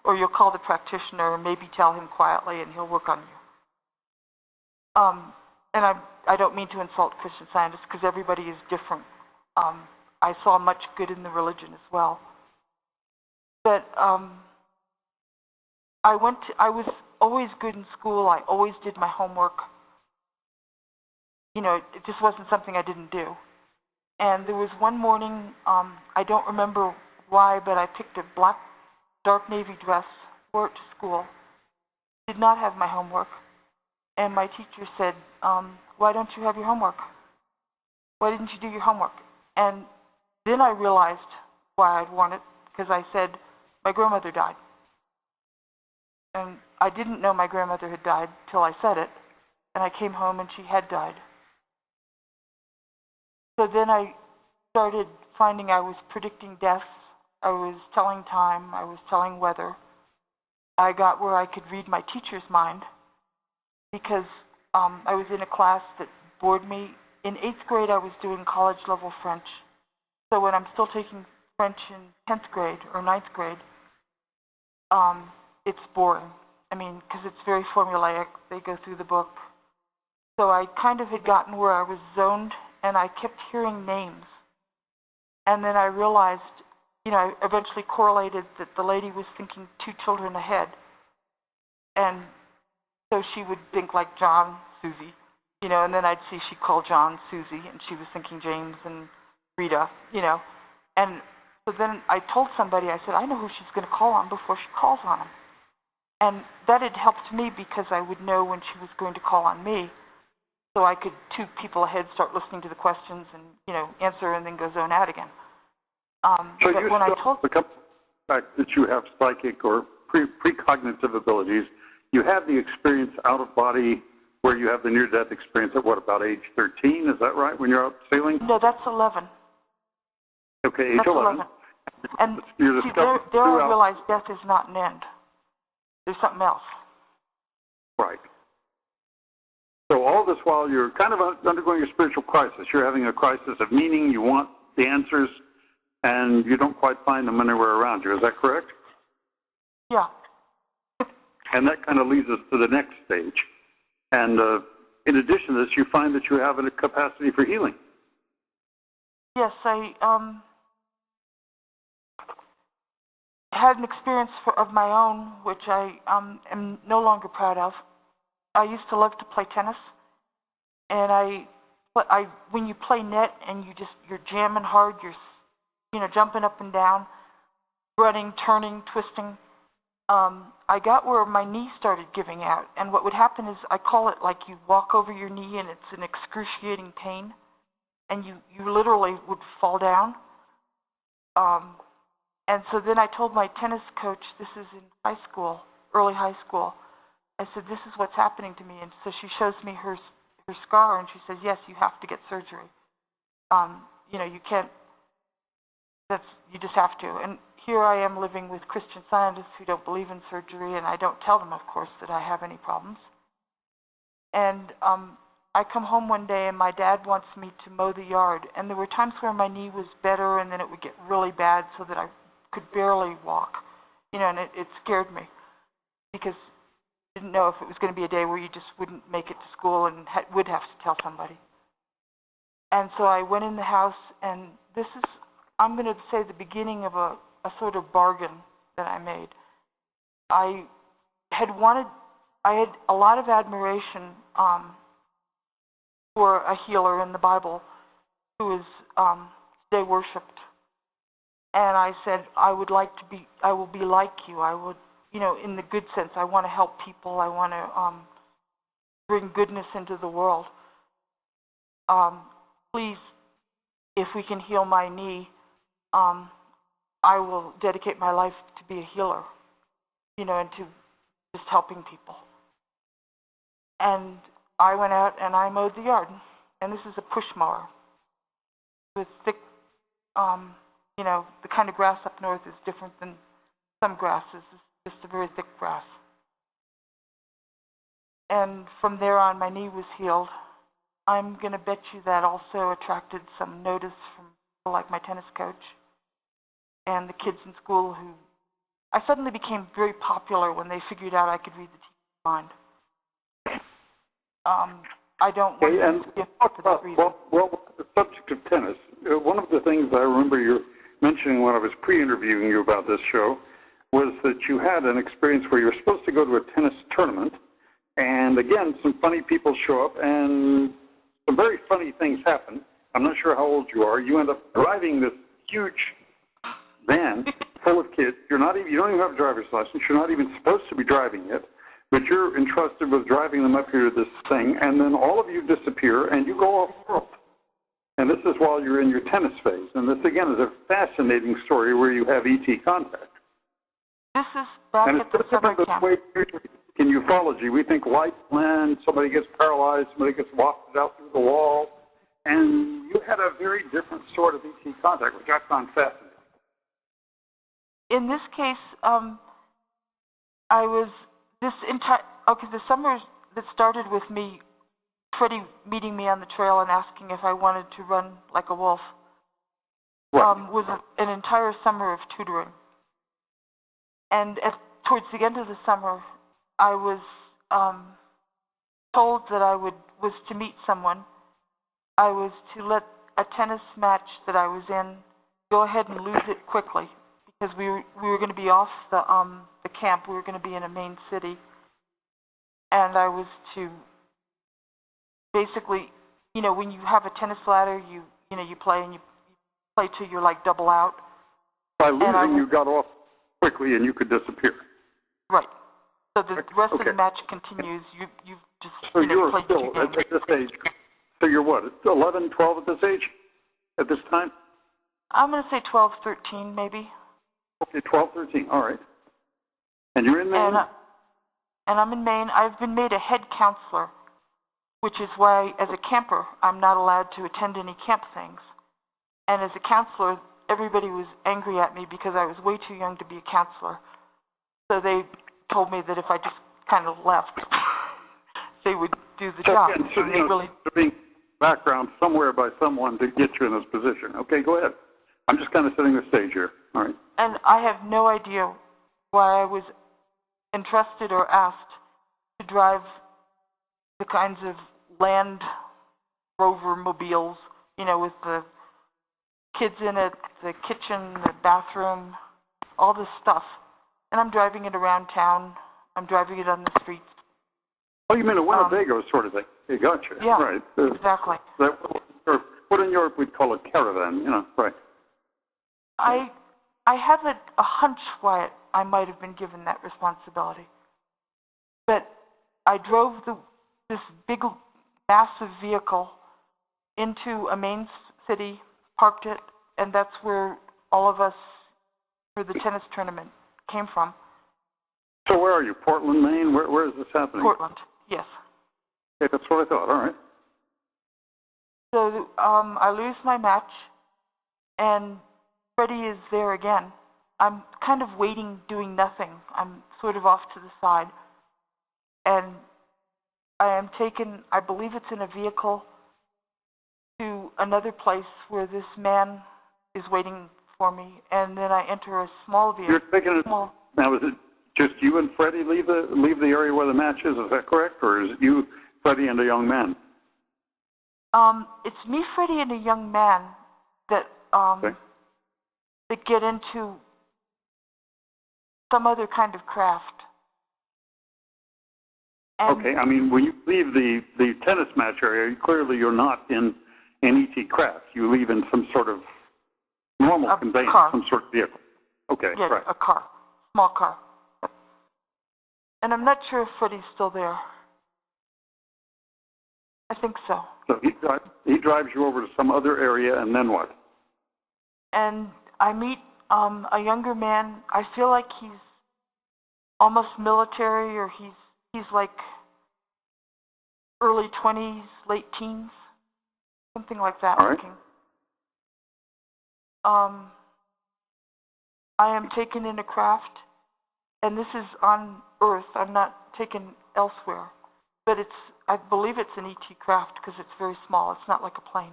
C: Or you'll call the practitioner and maybe tell him quietly and he'll work on you. And I don't mean to insult Christian Scientists because everybody is different. I saw much good in the religion as well. But I was always good in school. I always did my homework. It just wasn't something I didn't do. And there was one morning, I don't remember why, but I picked a black, dark navy dress, wore it to school, did not have my homework. And my teacher said, "Why don't you have your homework? Why didn't you do your homework?" And then I realized why I'd worn it, because I said, "My grandmother died." And I didn't know my grandmother had died till I said it, and I came home and she had died. So then I started finding I was predicting deaths, I was telling time, I was telling weather. I got where I could read my teacher's mind because I was in a class that bored me. In 8th grade, I was doing college-level French. So when I'm still taking French in 10th grade or 9th grade, it's boring. I mean, because it's very formulaic. They go through the book. So I kind of had gotten where I was zoned, and I kept hearing names. And then I realized, I eventually correlated that the lady was thinking 2 children ahead. And so she would think like John, Susie, and then I'd see she called John Susie, and she was thinking James and Rita, And so then I told somebody, I said, I know who she's going to call on before she calls on him. And that had helped me because I would know when she was going to call on me. So I could 2 people ahead start listening to the questions and, answer and then go zone out again.
B: So you the fact that you have psychic or precognitive abilities, you have the experience out of body where you have the near-death experience at about age 13? Is that right, when you're out sailing?
C: No, that's 11.
B: Okay, age 11.
C: And see, there I realized death is not an end. There's something else.
B: Right. So all this while you're kind of undergoing a spiritual crisis. You're having a crisis of meaning. You want the answers, and you don't quite find them anywhere around you. Is that correct?
C: Yeah.
B: And that kind of leads us to the next stage. And in addition to this, you find that you have a capacity for healing.
C: Yes, I had an experience of my own, which I am no longer proud of. I used to love to play tennis, and when you play net and you're jamming hard, you're jumping up and down, running, turning, twisting. I got where my knee started giving out, and what would happen is, I call it like you walk over your knee and it's an excruciating pain, and you literally would fall down. And so then I told my tennis coach, this is in high school, early high school, I said, this is what's happening to me. And so she shows me her scar, and she says, yes, you have to get surgery. You can't, you just have to. And here I am living with Christian Scientists who don't believe in surgery, and I don't tell them, of course, that I have any problems. And I come home one day, and my dad wants me to mow the yard. And there were times where my knee was better, and then it would get really bad so that I could barely walk. And it scared me, because I didn't know if it was going to be a day where you just wouldn't make it to school and would have to tell somebody. And so I went in the house, and this is, I'm going to say, the beginning of a sort of bargain that I made. I had a lot of admiration for a healer in the Bible who is today worshipped. And I said, I will be like you. I would, in the good sense, I want to help people. I want to bring goodness into the world. Please, if we can heal my knee, I will dedicate my life to be a healer, and to just helping people. And I went out and I mowed the yard. And this is a push mower with thick, the kind of grass up north is different than some grasses. It's just a very thick grass. And from there on, my knee was healed. I'm going to bet you that also attracted some notice from people like my tennis coach and the kids in school who... I suddenly became very popular when they figured out I could read the teacher's mind. I don't want to give up for that reason.
B: Well, the subject of tennis, one of the things I remember you mentioning when I was pre-interviewing you about this show was that you had an experience where you were supposed to go to a tennis tournament, and again, some funny people show up, and some very funny things happen. I'm not sure how old you are. You end up driving this huge van full of kids. You don't even have a driver's license. You're not even supposed to be driving it, but you're entrusted with driving them up here to this thing, and then all of you disappear, and you go off-world. And this is while you're in your tennis phase. And this, again, is a fascinating story where you have ET contact.
C: This is back at the summer camp.
B: In ufology, we think light land, somebody gets paralyzed, somebody gets wafted out through the wall, and you had a very different sort of ET contact, which I found fascinating.
C: In this case, the summer that started with me, Freddie meeting me on the trail and asking if I wanted to run like a wolf, was an entire summer of tutoring. And towards the end of the summer, I was told that I was to meet someone. I was to let a tennis match that I was in go ahead and lose it quickly, because we were going to be off the camp. We were going to be in a main city, and I was to basically, when you have a tennis ladder, you play and you play till you're like double out.
B: By losing, you got off quickly and you could disappear.
C: Right. So the rest of the match continues. You've just
B: you're
C: played
B: still
C: 2 games.
B: at this age. So you're what, 11, 12 at this age? At this time?
C: I'm going to say 12, 13 maybe.
B: Okay, 12, 13. All right. And you're in Maine?
C: And I'm in Maine. I've been made a head counselor, which is why, as a camper, I'm not allowed to attend any camp things. And as a counselor, everybody was angry at me because I was way too young to be a counselor. So they told me that if I just kind of left, they would do the job.
B: So being background somewhere by someone to get you in this position. Okay, go ahead. I'm just kind of setting the stage here. All right.
C: And I have no idea why I was entrusted or asked to drive the kinds of Land Rover mobiles, with the kids in it, the kitchen, the bathroom, all this stuff. And I'm driving it around town. I'm driving it on the streets.
B: Oh, you mean a Winnebago sort of thing? You gotcha.
C: Yeah,
B: right.
C: Exactly.
B: What in Europe we'd call a caravan, right.
C: I have a hunch, Wyatt, I might have been given that responsibility. But I drove this big, massive vehicle into a main city, parked it, and that's where all of us for the tennis tournament came from.
B: So where are you? Portland, Maine? Where is this happening?
C: Portland, yes.
B: Okay, that's what I thought. All right.
C: So I lose my match, and Freddie is there again. I'm kind of waiting, doing nothing. I'm sort of off to the side. And I am taken, I believe it's in a vehicle, to another place where this man is waiting for me. And then I enter a small vehicle.
B: You're taking it. Now, is it just you and Freddie leave the area where the match is that correct? Or is it you, Freddie, and a young man?
C: It's me, Freddie, and a young man that
B: Okay.
C: that get into some other kind of craft. And
B: Okay, I mean, when you leave the tennis match area, clearly you're not in an ET craft. You leave in some sort of normal conveyance,
C: car.
B: some sort of vehicle. Okay,
C: yeah,
B: right.
C: a car, small car. And I'm not sure if Freddie's still there. I think so.
B: So he drives you over to some other area, and then what?
C: And I meet a younger man. I feel like he's almost military, or he's like early 20s, late teens, something like that.
B: All right.
C: Looking. I am taken in a craft, and this is on Earth. I'm not taken elsewhere, but I believe it's an ET craft because it's very small. It's not like a plane.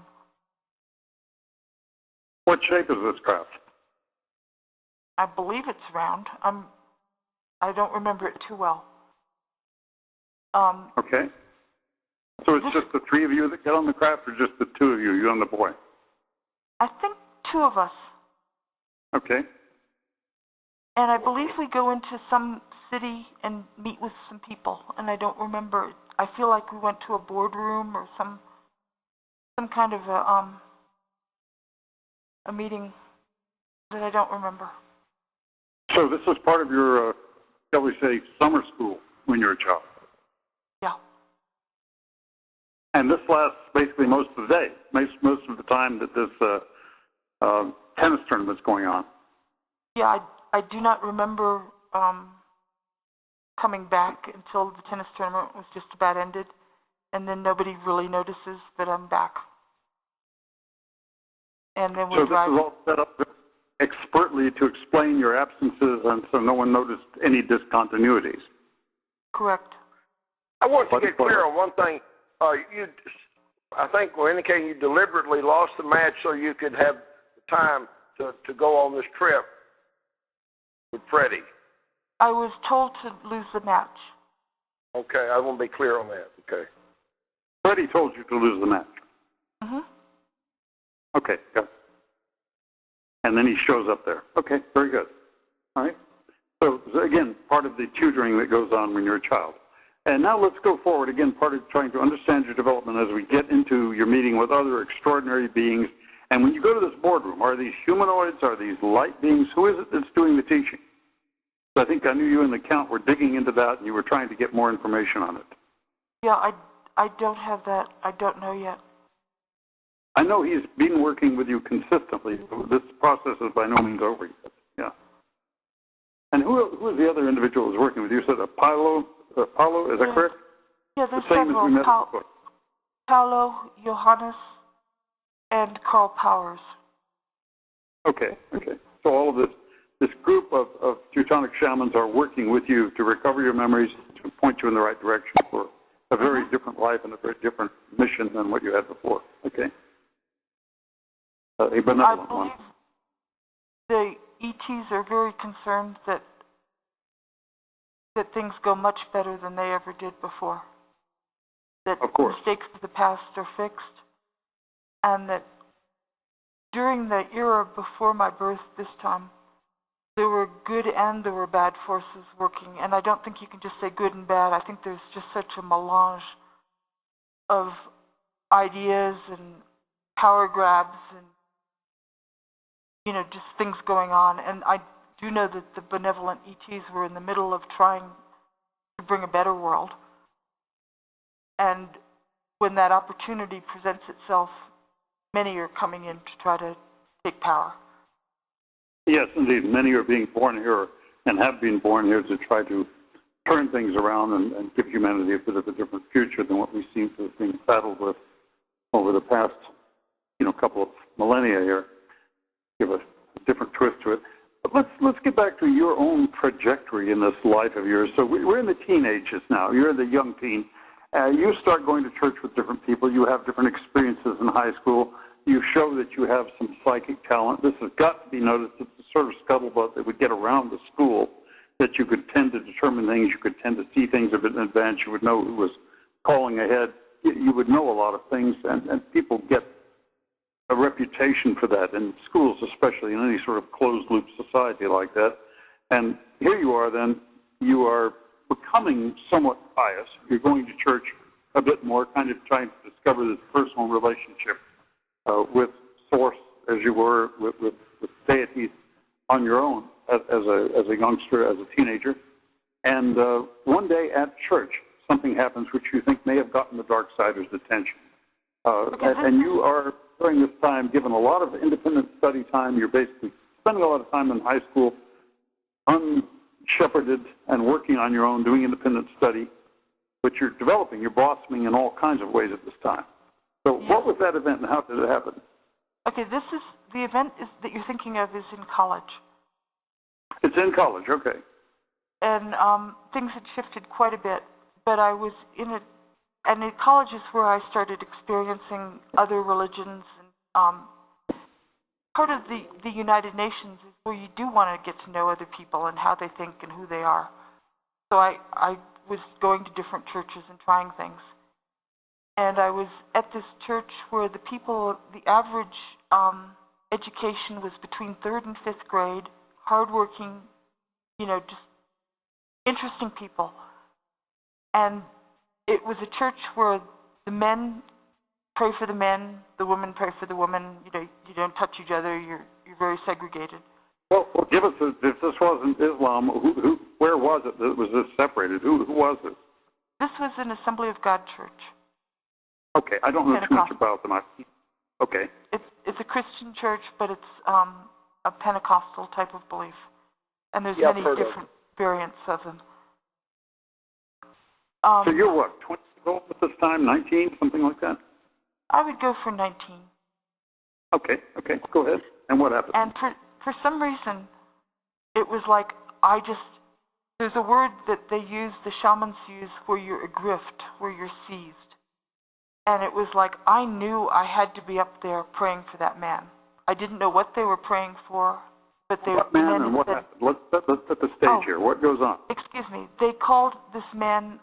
B: What shape is this craft?
C: I believe it's round. I don't remember it too well.
B: Okay. So it's just the three of you that get on the craft, or just the two of you, you and the boy?
C: I think two of us.
B: Okay.
C: And I believe we go into some city and meet with some people, and I don't remember. I feel like we went to a boardroom or some kind of a meeting that I don't remember.
B: So this was part of your, shall we say, summer school when you were a child?
C: Yeah.
B: And this lasts basically most of the day, most of the time that this tennis tournament's going on.
C: Yeah, I do not remember coming back until the tennis tournament was just about ended, and then nobody really notices that I'm back. And then we
B: So this
C: drive.
B: is all set up expertly to explain your absences, and so no one noticed any discontinuities.
C: Correct.
A: I want to get clear on one thing. I think we're indicating you deliberately lost the match so you could have the time to go on this trip with Freddie.
C: I was told to lose the match.
A: Okay, I want to be clear on that. Okay.
B: Freddie told you to lose the match.
C: Mm-hmm.
B: Okay, good. And then he shows up there. Okay, very good. All right. So again, part of the tutoring that goes on when you're a child. And now let's go forward. Again, part of trying to understand your development as we get into your meeting with other extraordinary beings. And when you go to this boardroom, are these humanoids? Are these light beings? Who is it that's doing the teaching? So I think I knew you and the Count were digging into that, and you were trying to get more information on it.
C: Yeah, I don't have that. I don't know yet.
B: I know he's been working with you consistently. This process is by no means over yet. Yeah. And who is the other individual who's working with you? You said Paulo, is that correct?
C: Yeah, there's
B: the same
C: several.
B: As we met before.
C: Paulo, Johannes, and Carl Powers.
B: Okay. So all of this group of Teutonic shamans are working with you to recover your memories, to point you in the right direction for a very different life and a very different mission than what you had before. Okay. A benevolent one.
C: The ETs are very concerned that things go much better than they ever did before. That
B: Of course.
C: mistakes of the past are fixed, and that during the era before my birth this time, there were good and there were bad forces working. And I don't think you can just say good and bad. I think there's just such a melange of ideas and power grabs and, just things going on. And do know that the benevolent ETs were in the middle of trying to bring a better world. And when that opportunity presents itself, many are coming in to try to take power.
B: Yes, indeed. Many are being born here and have been born here to try to turn things around and give humanity a bit of a different future than what we seem to have been saddled with over the past, couple of millennia here. Give a different twist to it. But let's get back to your own trajectory in this life of yours. So we're in the teenagers now. You're the young teen. You start going to church with different people. You have different experiences in high school. You show that you have some psychic talent. This has got to be noticed. It's the sort of scuttlebutt that would get around the school, that you could tend to determine things. You could tend to see things a bit in advance. You would know who was calling ahead. You would know a lot of things, and people get a reputation for that in schools, especially in any sort of closed-loop society like that. And here you are then, you are becoming somewhat pious. You're going to church a bit more, kind of trying to discover this personal relationship with Source, as you were, with deities on your own as a youngster, as a teenager. And one day at church, something happens which you think may have gotten the dark sider's attention. And you are, during this time, given a lot of independent study time. You're basically spending a lot of time in high school, unshepherded and working on your own, doing independent study, but you're developing, you're blossoming in all kinds of ways at this time. So what was that event and how did it happen?
C: Okay, the event that you're thinking of is in college.
B: It's in college, okay.
C: And things had shifted quite a bit, but I was in it. And in college is where I started experiencing other religions. And part of the United Nations is where you do want to get to know other people and how they think and who they are. So I was going to different churches and trying things. And I was at this church where the average education was between 3rd and 5th grade, hardworking, just interesting people. And it was a church where the men pray for the men, the women pray for the women. You don't touch each other. You're very segregated.
B: Well, give us if this wasn't Islam, where was it that was this separated? Who was it?
C: This was an Assembly of God church.
B: Okay, I don't know too much about them. Okay.
C: It's a Christian church, but it's a Pentecostal type of belief, and there's many different variants of them.
B: So you're what, 20 years old at this time, 19, something like that?
C: I would go for 19.
B: Okay, go ahead. And what happened?
C: And for some reason, it was like there's a word that the shamans use where you're adrift, where you're seized. And it was like I knew I had to be up there praying for that man. I didn't know what they were praying for, but they
B: what man and what happened? Let's set the stage here. What goes on?
C: Excuse me. They called this man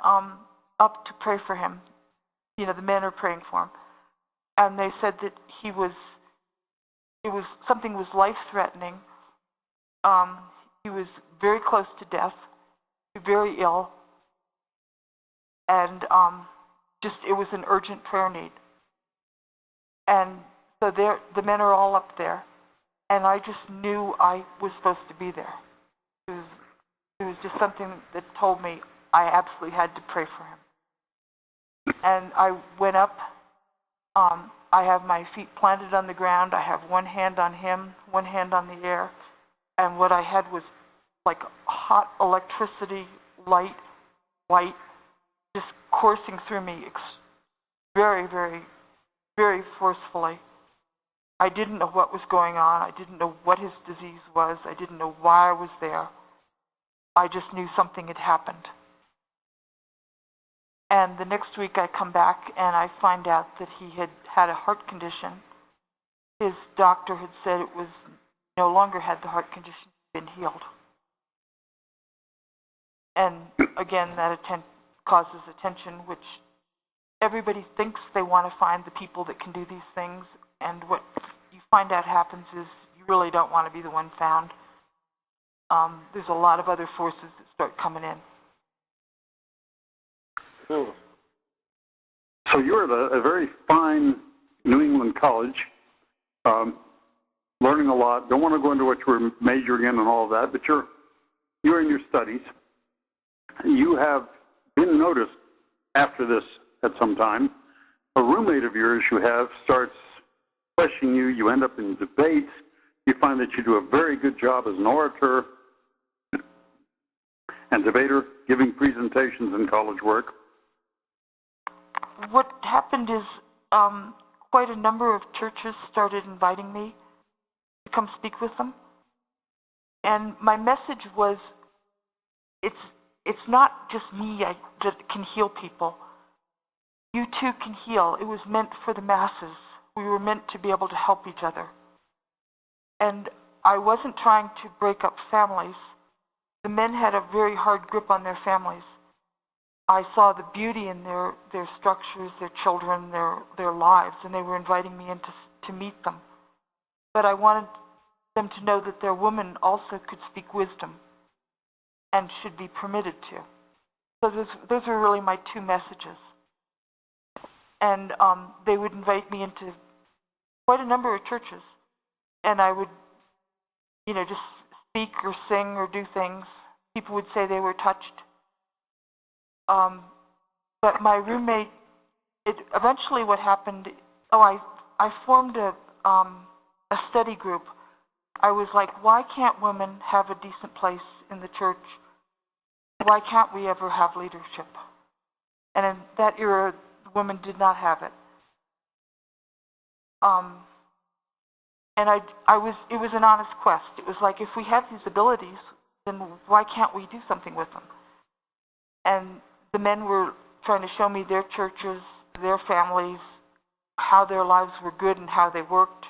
C: up to pray for him. The men are praying for him, and they said that something was life-threatening. He was very close to death, very ill, and it was an urgent prayer need. And so the men are all up there, and I just knew I was supposed to be there. It was just something that told me I absolutely had to pray for him. And I went up. I have my feet planted on the ground. I have one hand on him, one hand on the air, and what I had was like hot electricity, light, just coursing through me very, very, very forcefully. I didn't know what was going on. I didn't know what his disease was. I didn't know why I was there. I just knew something had happened. And the next week I come back and I find out that he had a heart condition. His doctor had said it was no longer had the heart condition been healed. And again, that causes attention, which everybody thinks they want to find the people that can do these things. And what you find out happens is you really don't want to be the one found. There's a lot of other forces that start coming in.
B: So you're at a very fine New England college. learning a lot. Don't want to go into what you were majoring in and all of that, but you're in your studies. You have been noticed after this at some time. A roommate of yours you have starts questioning you. You end up in debates. You find that you do a very good job as an orator and debater, giving presentations in college work.
C: What happened is quite a number of churches started inviting me to come speak with them. And my message was, it's not just me that can heal people. You too can heal. It was meant for the masses. We were meant to be able to help each other. And I wasn't trying to break up families. The men had a very hard grip on their families. I saw the beauty in their structures, their children, their lives, and they were inviting me in to meet them. But I wanted them to know that their woman also could speak wisdom and should be permitted to. So those are really my two messages. And they would invite me into quite a number of churches, and I would, just speak or sing or do things. People would say they were touched. But my roommate, eventually what happened, I formed a study group. I was like, why can't women have a decent place in the church? Why can't we ever have leadership? And in that era, women did not have it. And it was an honest quest. It was like, if we have these abilities, then why can't we do something with them? And the men were trying to show me their churches, their families, how their lives were good and how they worked.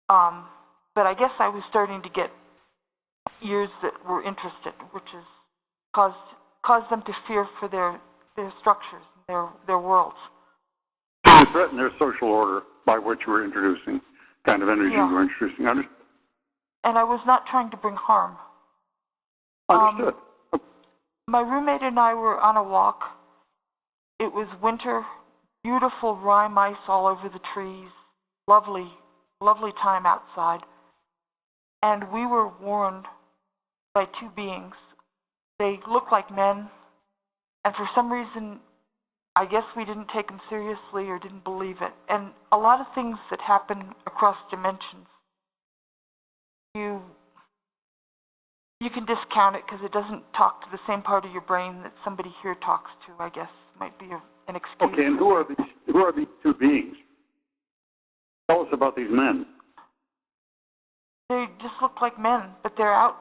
C: But I guess I was starting to get ears that were interested, which is caused them to fear for their structures, their worlds.
B: So you threatened their social order by what you were introducing, kind of energy you were introducing.
C: And I was not trying to bring harm.
B: Understood.
C: My roommate and I were on a walk. It was winter, beautiful rime ice all over the trees, lovely, lovely time outside. And we were warned by two beings. They looked like men, and for some reason, I guess we didn't take them seriously or didn't believe it. And a lot of things that happen across dimensions, you can discount it because it doesn't talk to the same part of your brain that somebody here talks to, I guess, might be an excuse.
B: Okay, and who are these two beings? Tell us about these men.
C: They just look like men, but they're out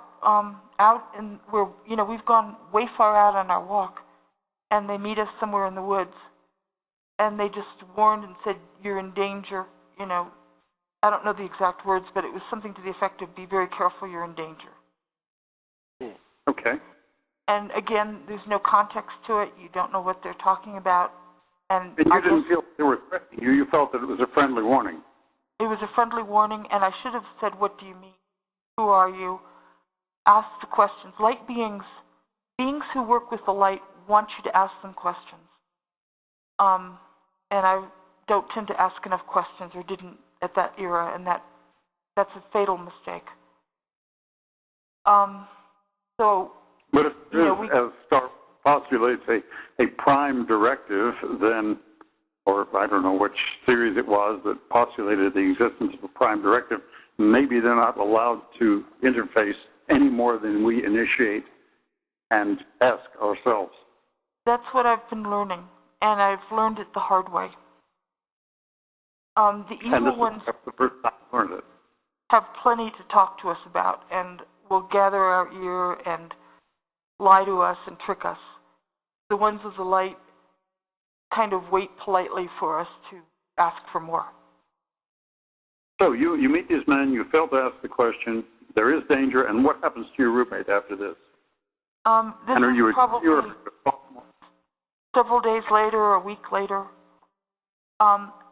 C: and we've gone way far out on our walk, and they meet us somewhere in the woods, and they just warned and said, you're in danger, I don't know the exact words, but it was something to the effect of, be very careful, you're in danger.
B: Okay.
C: And again, there's no context to it. You don't know what they're talking about. And
B: you didn't feel they were threatening you. You felt that it was a friendly warning.
C: It was a friendly warning, and I should have said, what do you mean? Who are you? Ask the questions. Light beings who work with the light want you to ask them questions. And I don't tend to ask enough questions, or didn't at that era, and that's a fatal mistake.
B: But if as Star postulates a prime directive, then, or I don't know which series it was that postulated the existence of a prime directive, maybe they're not allowed to interface any more than we initiate and ask ourselves.
C: That's what I've been learning, and I've learned it the hard way. The evil ones
B: the first time I learned it.
C: Have plenty to talk to us about, and will gather our ear and lie to us and trick us. The ones with the light kind of wait politely for us to ask for more.
B: So you meet these men, you fail to ask the question, there is danger, and what happens to your roommate after this?
C: This is probably several days later or a week later.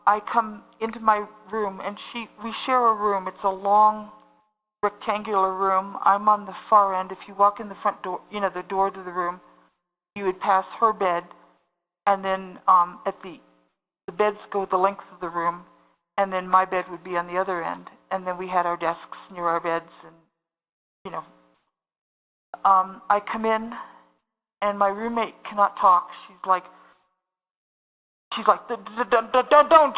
C: I come into my room, and we share a room. It's a long, rectangular room. I'm on the far end. If you walk in the front door, the door to the room, you would pass her bed, and then the beds go the length of the room, and then my bed would be on the other end, and then we had our desks near our beds, and you know. I come in, and my roommate cannot talk. She's like, don't,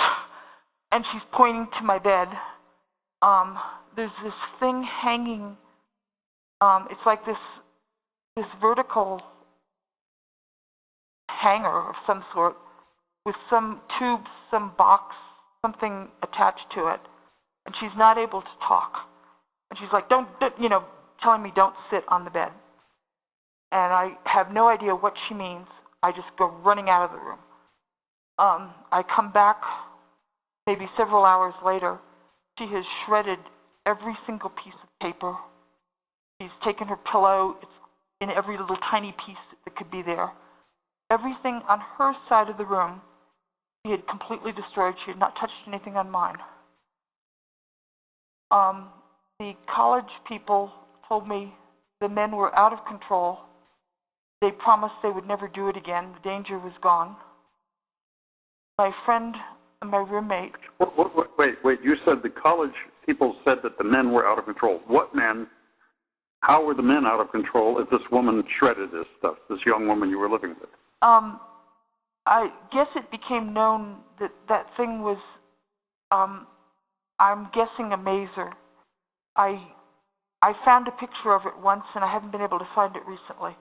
C: and she's pointing to my bed. There's this thing hanging. It's like this vertical hanger of some sort with some tubes, some box, something attached to it, and she's not able to talk. And she's like, don't, telling me don't sit on the bed. And I have no idea what she means. I just go running out of the room. I come back maybe several hours later. She has shredded every single piece of paper. She's taken her pillow. It's in every little tiny piece that could be there. Everything on her side of the room, she had completely destroyed. She had not touched anything on mine. The college people told me the men were out of control. They promised they would never do it again. The danger was gone. My friend and my roommate...
B: Wait. You said the college people said that the men were out of control. What men? How were the men out of control if this woman shredded this stuff, this young woman you were living with?
C: I guess it became known that that thing was, I'm guessing, a mazer. I found a picture of it once, and I haven't been able to find it recently.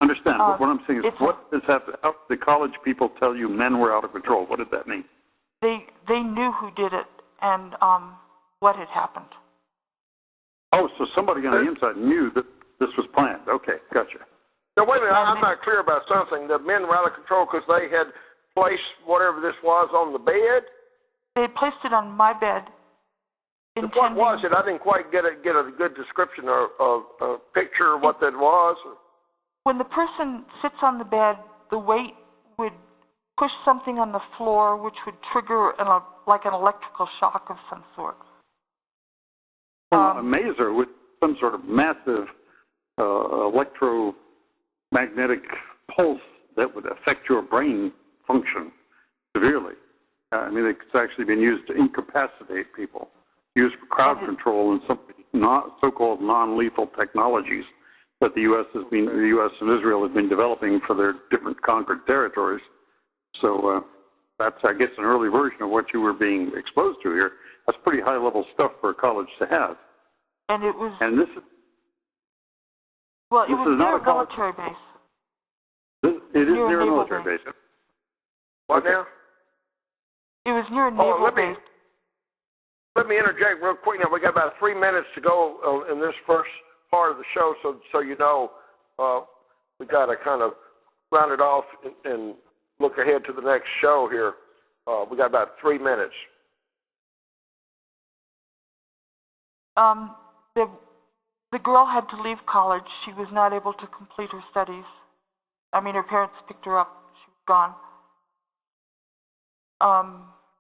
B: Understand. What I'm saying is, what does have to, how the college people tell you men were out of control? What did that mean?
C: They knew who did it and what had happened.
B: Oh, so somebody on the inside knew that this was planned. Okay, gotcha.
A: Now, wait a minute. I'm not clear about something. The men were out of control because they had placed whatever this was on the bed?
C: They had placed it on my bed.
A: What was it? I didn't quite get a good description or a picture of what that was.
C: When the person sits on the bed, the weight would push something on the floor, which would trigger like an electrical shock of some sort.
B: A mazer with some sort of massive electromagnetic pulse that would affect your brain function severely. I mean, it's actually been used to incapacitate people, used for crowd control and some so-called non-lethal technologies that the U.S. and Israel have been developing for their different conquered territories. So that's, I guess, an early version of what you were being exposed to here. That's pretty high-level stuff for a college to have.
C: And it was.
B: And this is.
C: Well, it was near a military base.
B: It is near a military base.
A: What now?
C: It was near a naval base.
A: Let me interject real quick. Now we got about 3 minutes to go in this first part of the show, so you know we got to kind of round it off and look ahead to the next show here. We got about 3 minutes.
C: The girl had to leave college. She was not able to complete her studies. I mean, her parents picked her up. She was gone.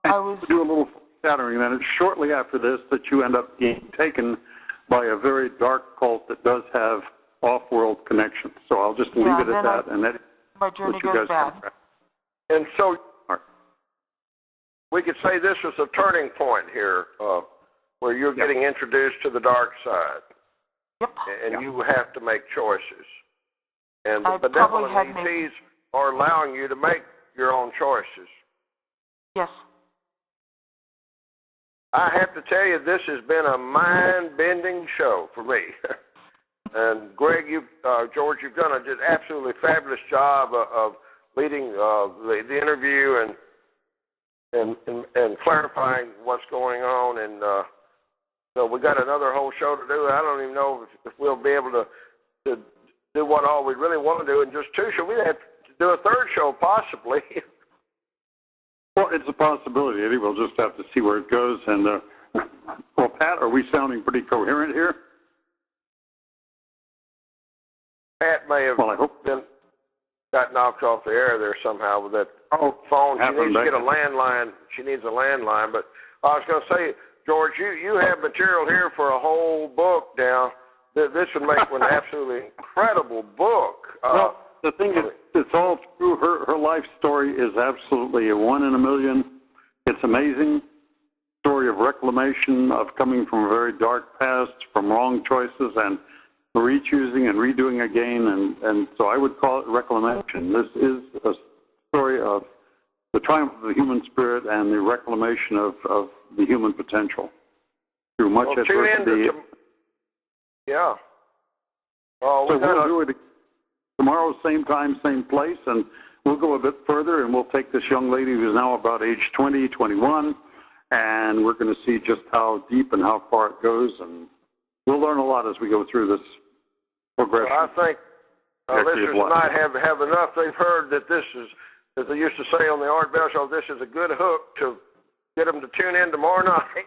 B: To do a little foreshadowing, then it's shortly after this that you end up being taken by a very dark cult that does have off-world connections. So I'll just leave it at that, and that
C: my journey goes bad.
A: And so we could say this was a turning point here, where you're getting introduced to the dark side.
C: Yep.
A: And you have to make choices. And the benevolent ETs are allowing you to make your own choices.
C: Yes.
A: I have to tell you, this has been a mind-bending show for me. And Greg, George, you've done an absolutely fabulous job of leading the interview and clarifying what's going on. And so we got another whole show to do. I don't even know if we'll be able to do what all we really want to do in just two shows. We have to do a third show possibly.
B: Well, it's a possibility, Eddie. We'll just have to see where it goes. And well, Pat, are we sounding pretty coherent here?
A: Pat may have got knocked off the air there somehow with that phone. She needs to get a landline. She needs a landline. But I was going to say, George, you have material here for a whole book now. This would make an absolutely incredible book.
B: Well, the thing is, it's all true. Her life story is absolutely a 1 in a million. It's amazing. story of reclamation, of coming from a very dark past, from wrong choices, and re-choosing and redoing again. And so I would call it reclamation. This is a story of the triumph of the human spirit and the reclamation of the human potential through much adversity.
A: Yeah.
B: So we'll do it tomorrow, same time, same place, and we'll go a bit further, and we'll take this young lady who's now about age 20, 21, and we're going to see just how deep and how far it goes, and we'll learn a lot as we go through this progression.
A: Well, I think listeners tonight have enough. They've heard that this is, as they used to say on the Art Bell Show, this is a good hook to get them to tune in tomorrow night.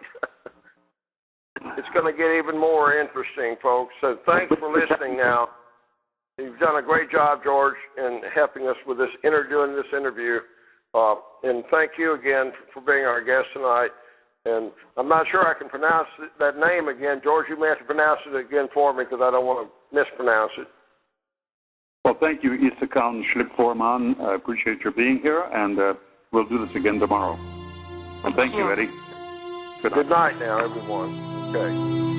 A: It's going to get even more interesting, folks. So thanks for listening now. You've done a great job, George, in helping us with doing this interview. And thank you again for being our guest tonight. And I'm not sure I can pronounce that name again. George, you may have to pronounce it again for me because I don't want to mispronounce it.
B: Well, thank you, Isakan Schlipforman. I appreciate your being here, and we'll do this again tomorrow. And thank you, Eddie.
A: Good night now, everyone. Okay.